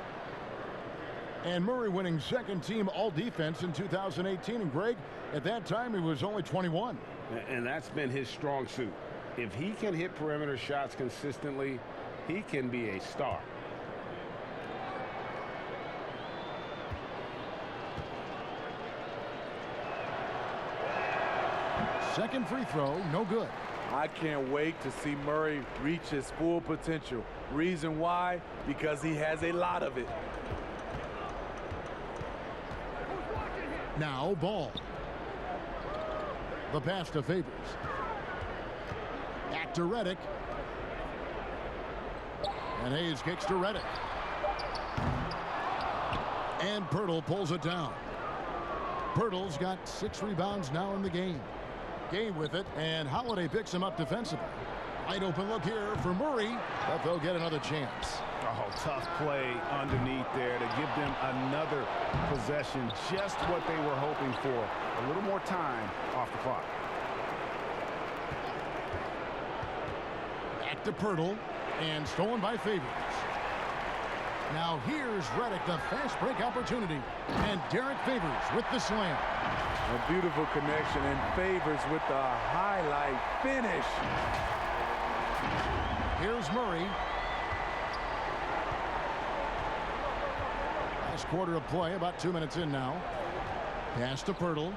And Murray winning 2nd team all-defense in 2018. And Greg, at that time, he was only 21. And that's been his strong suit. If he can hit perimeter shots consistently, he can be a star. Second free throw, no good. I can't wait to see Murray reach his full potential. Reason why? Because he has a lot of it. Now Ball. The pass to Favors. Back to Redick. And Hayes kicks to Redick. And Pirtle pulls it down. Pirtle's got 6 rebounds now in the game. Gay with it, and Holiday picks him up defensively. Wide open look here for Murray, but they'll get another chance. Oh, tough play underneath there to give them another possession. Just what they were hoping for. A little more time off the clock. Back to Pirtle, and stolen by Favors. Now here's Redick, the fast break opportunity. And Derek Favors with the slam. A beautiful connection, and Favors with the highlight finish. Here's Murray. Last quarter of play, about 2 minutes in now. Pass to Pirtle.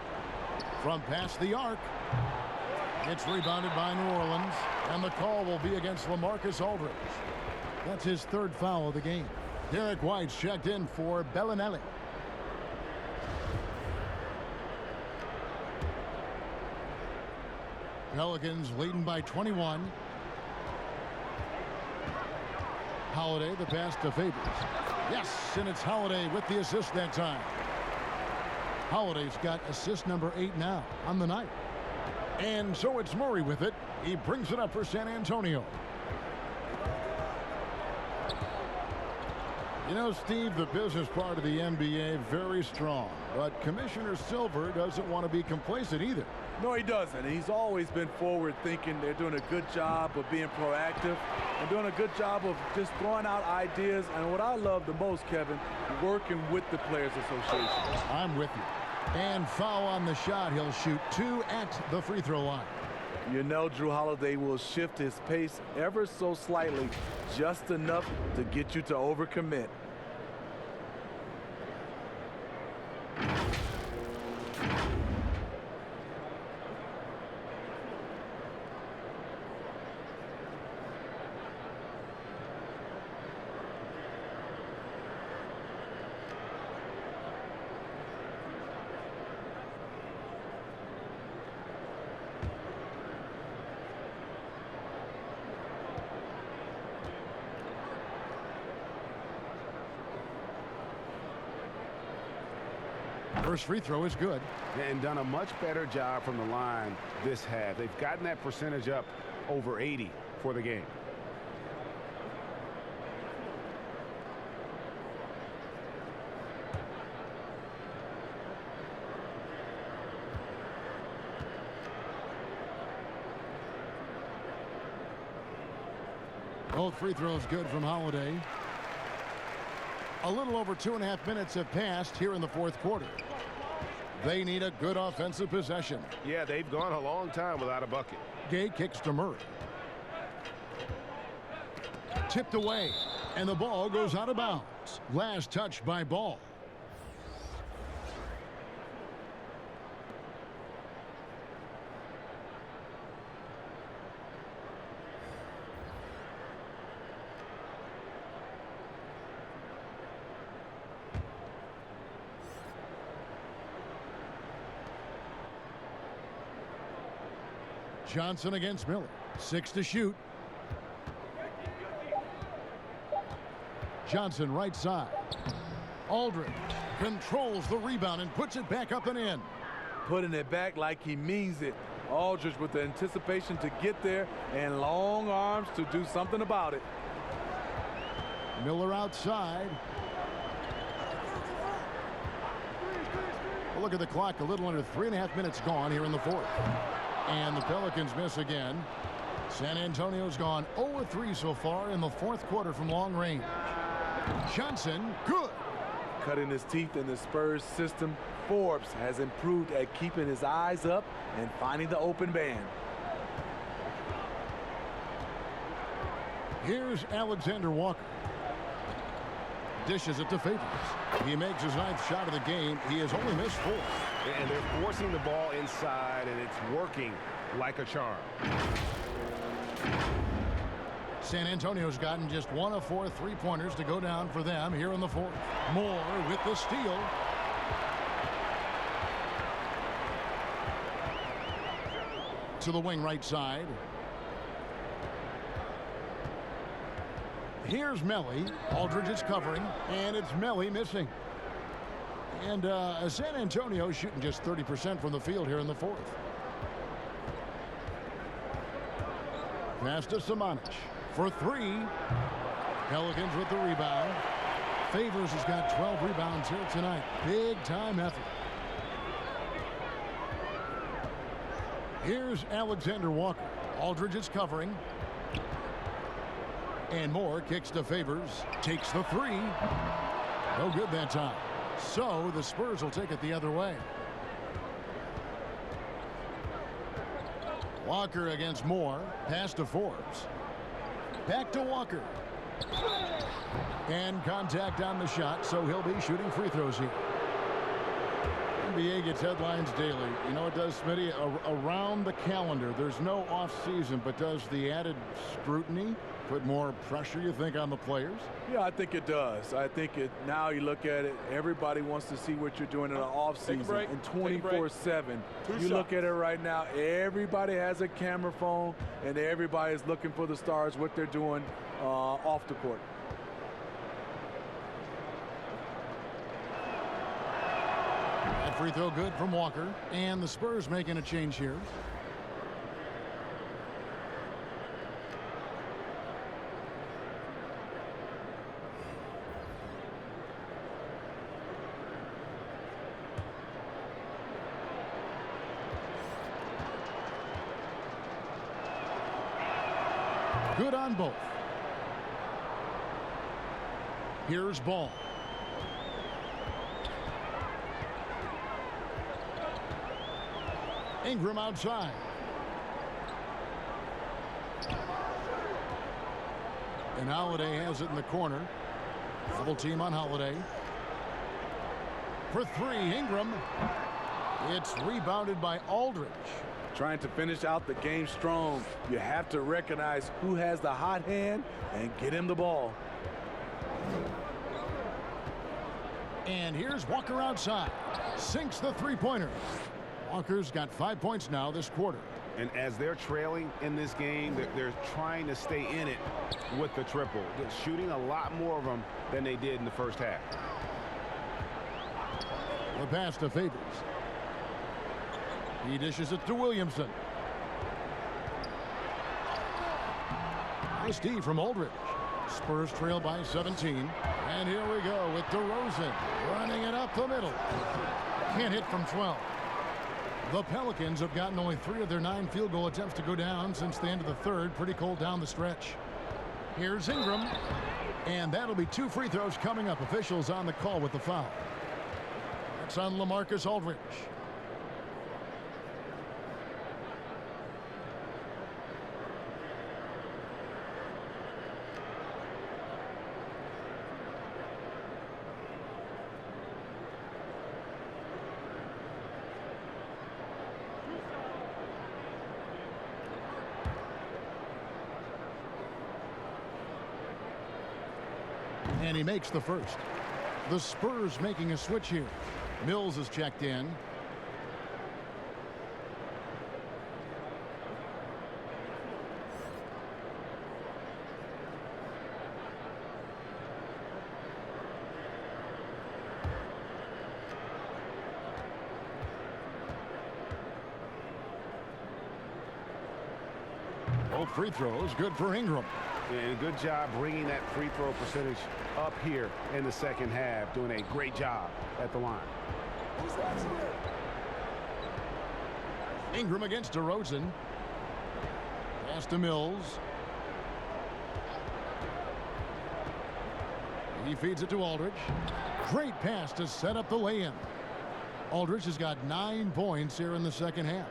From past the arc. It's rebounded by New Orleans, and the call will be against LaMarcus Aldridge. That's his third foul of the game. Derek White's checked in for Bellinelli. Pelicans leading by 21. Holiday, the pass to Favors. Yes, and it's Holiday with the assist that time. Holiday's got assist number 8 now on the night. And so it's Murray with it. He brings it up for San Antonio. You know, Steve, the business part of the NBA, very strong. But Commissioner Silver doesn't want to be complacent either. No, he doesn't. He's always been forward thinking. They're doing a good job of being proactive and doing a good job of just throwing out ideas. And what I love the most, Kevin, working with the Players Association. I'm with you. And foul on the shot. He'll shoot 2 at the free throw line. You know, Drew Holiday will shift his pace ever so slightly, just enough to get you to overcommit. First free throw is good. And done a much better job from the line this half. They've gotten that percentage up over 80 for the game. Both free throws good from Holiday. A little over 2.5 minutes have passed here in the fourth quarter. They need a good offensive possession. Yeah, they've gone a long time without a bucket. Gay kicks to Murray. Tipped away, and the ball goes out of bounds. Last touch by Ball. Johnson against Miller. 6 to shoot. Johnson right side. Aldridge controls the rebound and puts it back up and in. Putting it back like he means it. Aldridge with the anticipation to get there and long arms to do something about it. Miller outside. Look at the clock. A little under 3.5 minutes gone here in the fourth. And the Pelicans miss again. San Antonio's gone 0-3 so far in the fourth quarter from long range. Johnson, good. Cutting his teeth in the Spurs system, Forbes has improved at keeping his eyes up and finding the open man. Here's Alexander Walker. Dishes it to Favors. He makes his 9th shot of the game. He has only missed 4. And they're forcing the ball inside, and it's working like a charm. San Antonio's gotten just 1 of 4 3-pointers to go down for them here in the fourth. Moore with the steal. To the wing right side. Here's Melly. Aldridge is covering, and it's Melly missing. And San Antonio shooting just 30% from the field here in the fourth. Pass to Samanic for 3. Pelicans with the rebound. Favors has got 12 rebounds here tonight. Big time effort. Here's Alexander Walker. Aldridge is covering. And Moore kicks to Favors. Takes the 3. No good that time. So the Spurs will take it the other way. Walker against Moore. Pass to Forbes. Back to Walker. And contact on the shot, so he'll be shooting free throws here. And NBA gets headlines daily. You know it does, Smitty? Around the calendar, there's no off-season, but does the added scrutiny put more pressure, you think, on the players? Yeah, I think it does. I think now you look at it, everybody wants to see what you're doing in the offseason and 24/7. You look at it right now, everybody has a camera phone, and everybody's looking for the stars, what they're doing off the court. That free throw good from Walker, and the Spurs making a change here. Good on both. Here's Ball. Ingram outside. And Holiday has it in the corner. Double team on Holiday. For three, Ingram. It's rebounded by Aldridge. Trying to finish out the game strong. You have to recognize who has the hot hand and get him the ball. And here's Walker outside. Sinks the three-pointer. Walker's got 5 points now this quarter. And as they're trailing in this game, they're trying to stay in it with the triple. They're shooting a lot more of them than they did in the first half. The pass to Favors. He dishes it to Williamson. Nice D from Aldridge. Spurs trail by 17. And here we go with DeRozan running it up the middle. Can't hit from 12. The Pelicans have gotten only 3 of their 9 field goal attempts to go down since the end of the third. Pretty cold down the stretch. Here's Ingram. And that'll be 2 free throws coming up. Officials on the call with the foul. That's on LaMarcus Aldridge. And he makes the first. The Spurs making a switch here. Mills is checked in. Both free throws good for Ingram. And a good job bringing that free throw percentage up here in the second half. Doing a great job at the line. Ingram against DeRozan. Pass to Mills. He feeds it to Aldridge. Great pass to set up the lay-in. Aldridge has got 9 points here in the second half.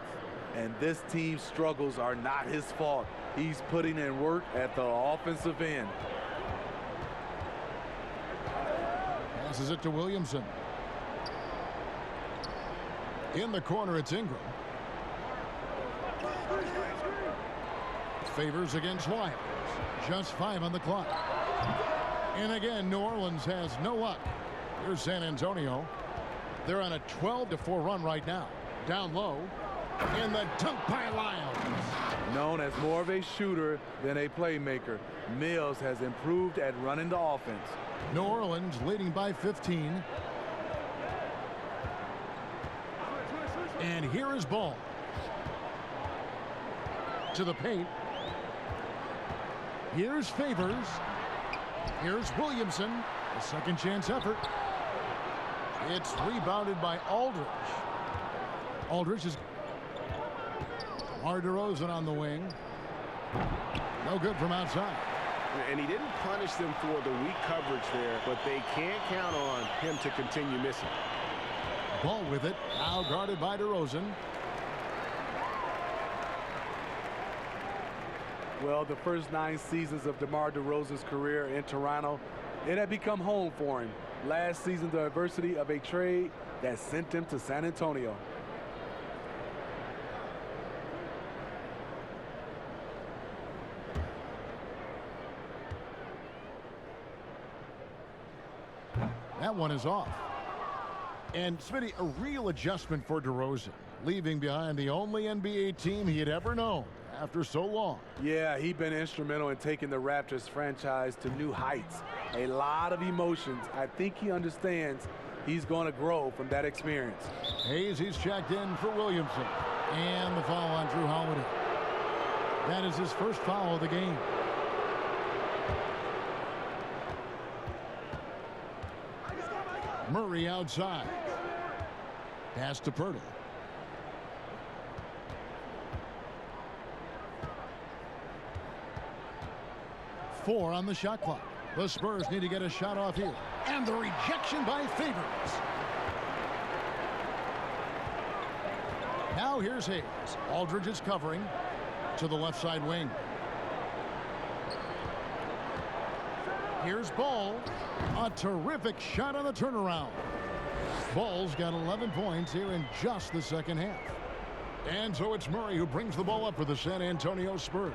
And this team's struggles are not his fault. He's putting in work at the offensive end. Passes it to Williamson. In the corner, it's Ingram. Favors against Wiles. Just 5 on the clock. And again, New Orleans has no luck. Here's San Antonio. They're on a 12-4 run right now. Down low. In the dunk by Lyles. Known as more of a shooter than a playmaker, Mills has improved at running the offense. New Orleans leading by 15. And here is Ball. To the paint. Here's Favors. Here's Williamson. A second chance effort. It's rebounded by Aldridge. Aldridge is DeRozan on the wing. No good from outside. And he didn't punish them for the weak coverage there, but they can't count on him to continue missing. Ball with it. Now guarded by DeRozan. Well, the first 9 seasons of DeMar DeRozan's career in Toronto, it had become home for him. Last season, the adversity of a trade that sent him to San Antonio. That one is off. And Smitty, a real adjustment for DeRozan, leaving behind the only NBA team he had ever known after so long. Yeah, he's been instrumental in taking the Raptors franchise to new heights. A lot of emotions. I think he understands he's going to grow from that experience. Hayes, he's checked in for Williamson. And the foul on Drew Holiday. That is his first foul of the game. Murray outside. Pass to Pirtle. Four on the shot clock. The Spurs need to get a shot off here. And the rejection by Favors. Now here's Hayes. Aldridge is covering to the left side wing. Here's Ball. A terrific shot on the turnaround. Ball's got 11 points here in just the second half. And so it's Murray who brings the ball up for the San Antonio Spurs.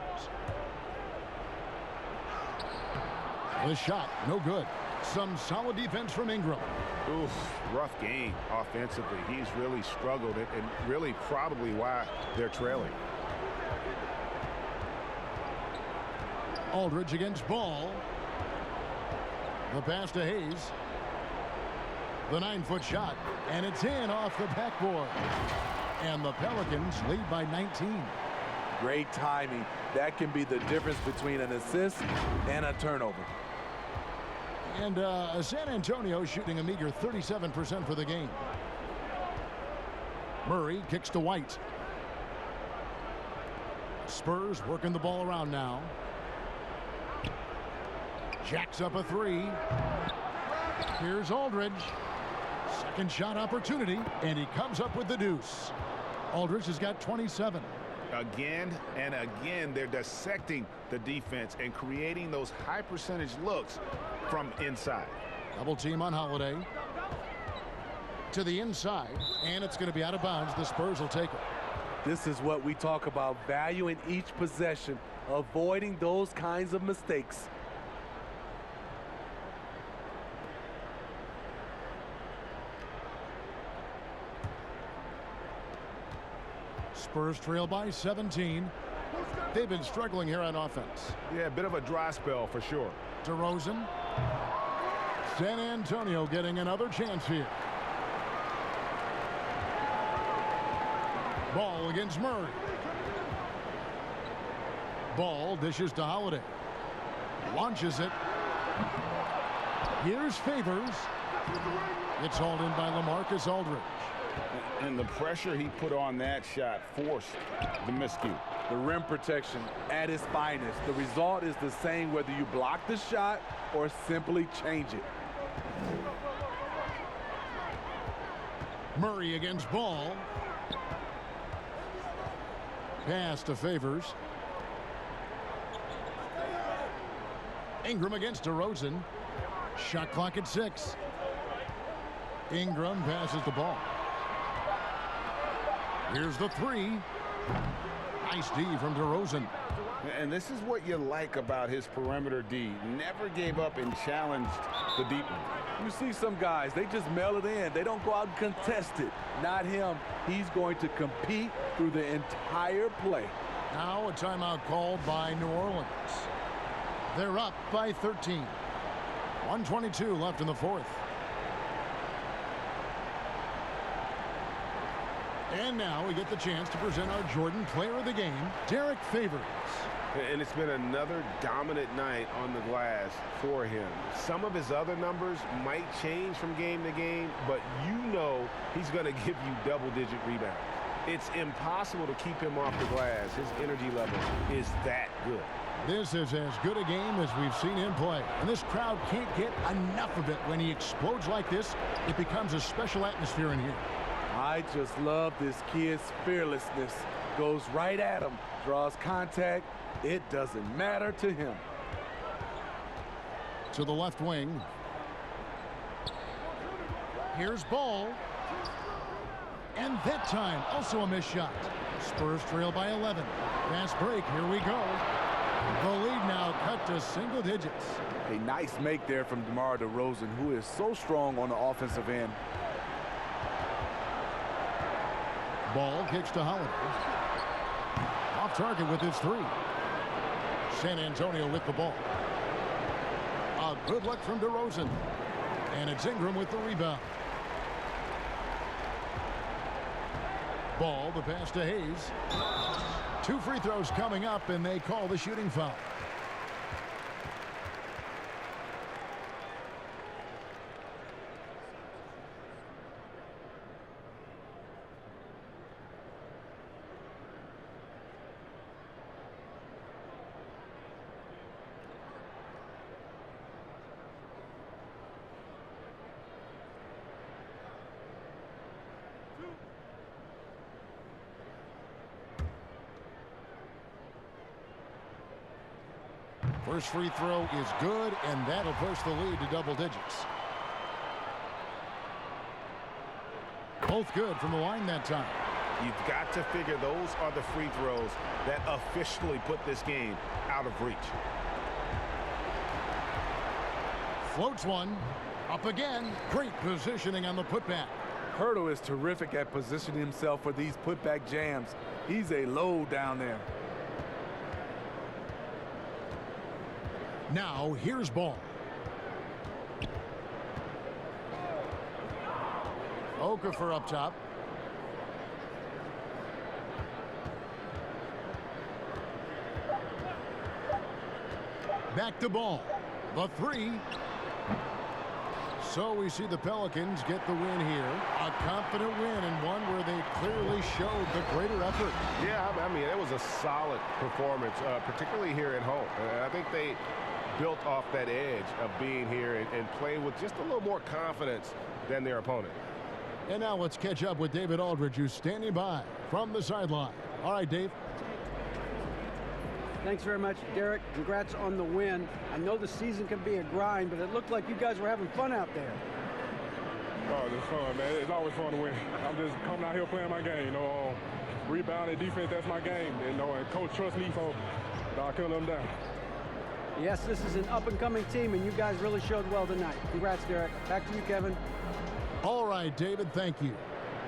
The shot, no good. Some solid defense from Ingram. Oof, rough game offensively. He's really struggled and really probably why they're trailing. Aldridge against Ball. The pass to Hayes. The 9-foot shot, and it's in off the backboard. And the Pelicans lead by 19. Great timing. That can be the difference between an assist and a turnover. And San Antonio shooting a meager 37% for the game. Murray kicks to White. Spurs working the ball around now. Jacks up a three. Here's Aldridge. Second shot opportunity, and he comes up with the deuce. Aldridge has got 27. Again and again, they're dissecting the defense and creating those high percentage looks from inside. Double team on Holiday. To the inside, and it's going to be out of bounds. The Spurs will take it. This is what we talk about, valuing each possession, avoiding those kinds of mistakes. Spurs trail by 17. They've been struggling here on offense. Yeah, a bit of a dry spell for sure. DeRozan. San Antonio getting another chance here. Ball against Murray. Ball dishes to Holiday. Launches it. Here's Favors. It's hauled in by LaMarcus Aldridge. And the pressure he put on that shot forced the miscue. The rim protection at its finest. The result is the same whether you block the shot or simply change it. Murray against Ball. Pass to Favors. Ingram against DeRozan. Shot clock at 6. Ingram passes the ball. Here's the three. Nice D from DeRozan. And this is what you like about his perimeter D. Never gave up and challenged the deep one. You see some guys, they just mail it in. They don't go out and contest it. Not him. He's going to compete through the entire play. Now a timeout called by New Orleans. They're up by 13. 1:22 left in the fourth. And now we get the chance to present our Jordan Player of the Game, Derek Favors. And it's been another dominant night on the glass for him. Some of his other numbers might change from game to game, but you know he's going to give you double-digit rebounds. It's impossible to keep him off the glass. His energy level is that good. This is as good a game as we've seen him play. And this crowd can't get enough of it. When he explodes like this, it becomes a special atmosphere in here. I just love this kid's fearlessness. Goes right at him, draws contact. It doesn't matter to him. To the left wing. Here's Ball. And that time, also a missed shot. Spurs trail by 11. Fast break, here we go. The lead now cut to single digits. A nice make there from DeMar DeRozan, who is so strong on the offensive end. Ball kicks to Holiday. Off target with his three. San Antonio with the ball. A good look from DeRozan. And it's Ingram with the rebound. Ball, the pass to Hayes. 2 free throws coming up, and they call the shooting foul. First free throw is good, and that'll push the lead to double digits. Both good from the line that time. You've got to figure those are the free throws that officially put this game out of reach. Floats one. Up again. Great positioning on the putback. Hurdle is terrific at positioning himself for these putback jams. He's a load down there. Now, here's Ball. Okafor up top. Back to Ball. The three. So we see the Pelicans get the win here. A confident win, and one where they clearly showed the greater effort. Yeah, I mean, it was a solid performance, particularly here at home. I think they built off that edge of being here and playing with just a little more confidence than their opponent. And now let's catch up with David Aldridge, who's standing by from the sideline. All right, Dave. Thanks very much, Derek. Congrats on the win. I know the season can be a grind, but it looked like you guys were having fun out there. Oh, it's fun, man. It's always fun to win. I'm just coming out here playing my game. You know, rebounding, defense, that's my game. You know, and coach trusts me, so I can't let them down. Yes, this is an up-and-coming team, and you guys really showed well tonight. Congrats, Derek. Back to you, Kevin. All right, David, thank you.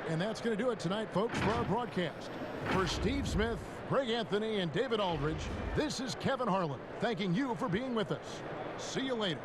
And that's going to do it tonight, folks, for our broadcast. For Steve Smith, Greg Anthony, and David Aldridge, this is Kevin Harlan, thanking you for being with us. See you later.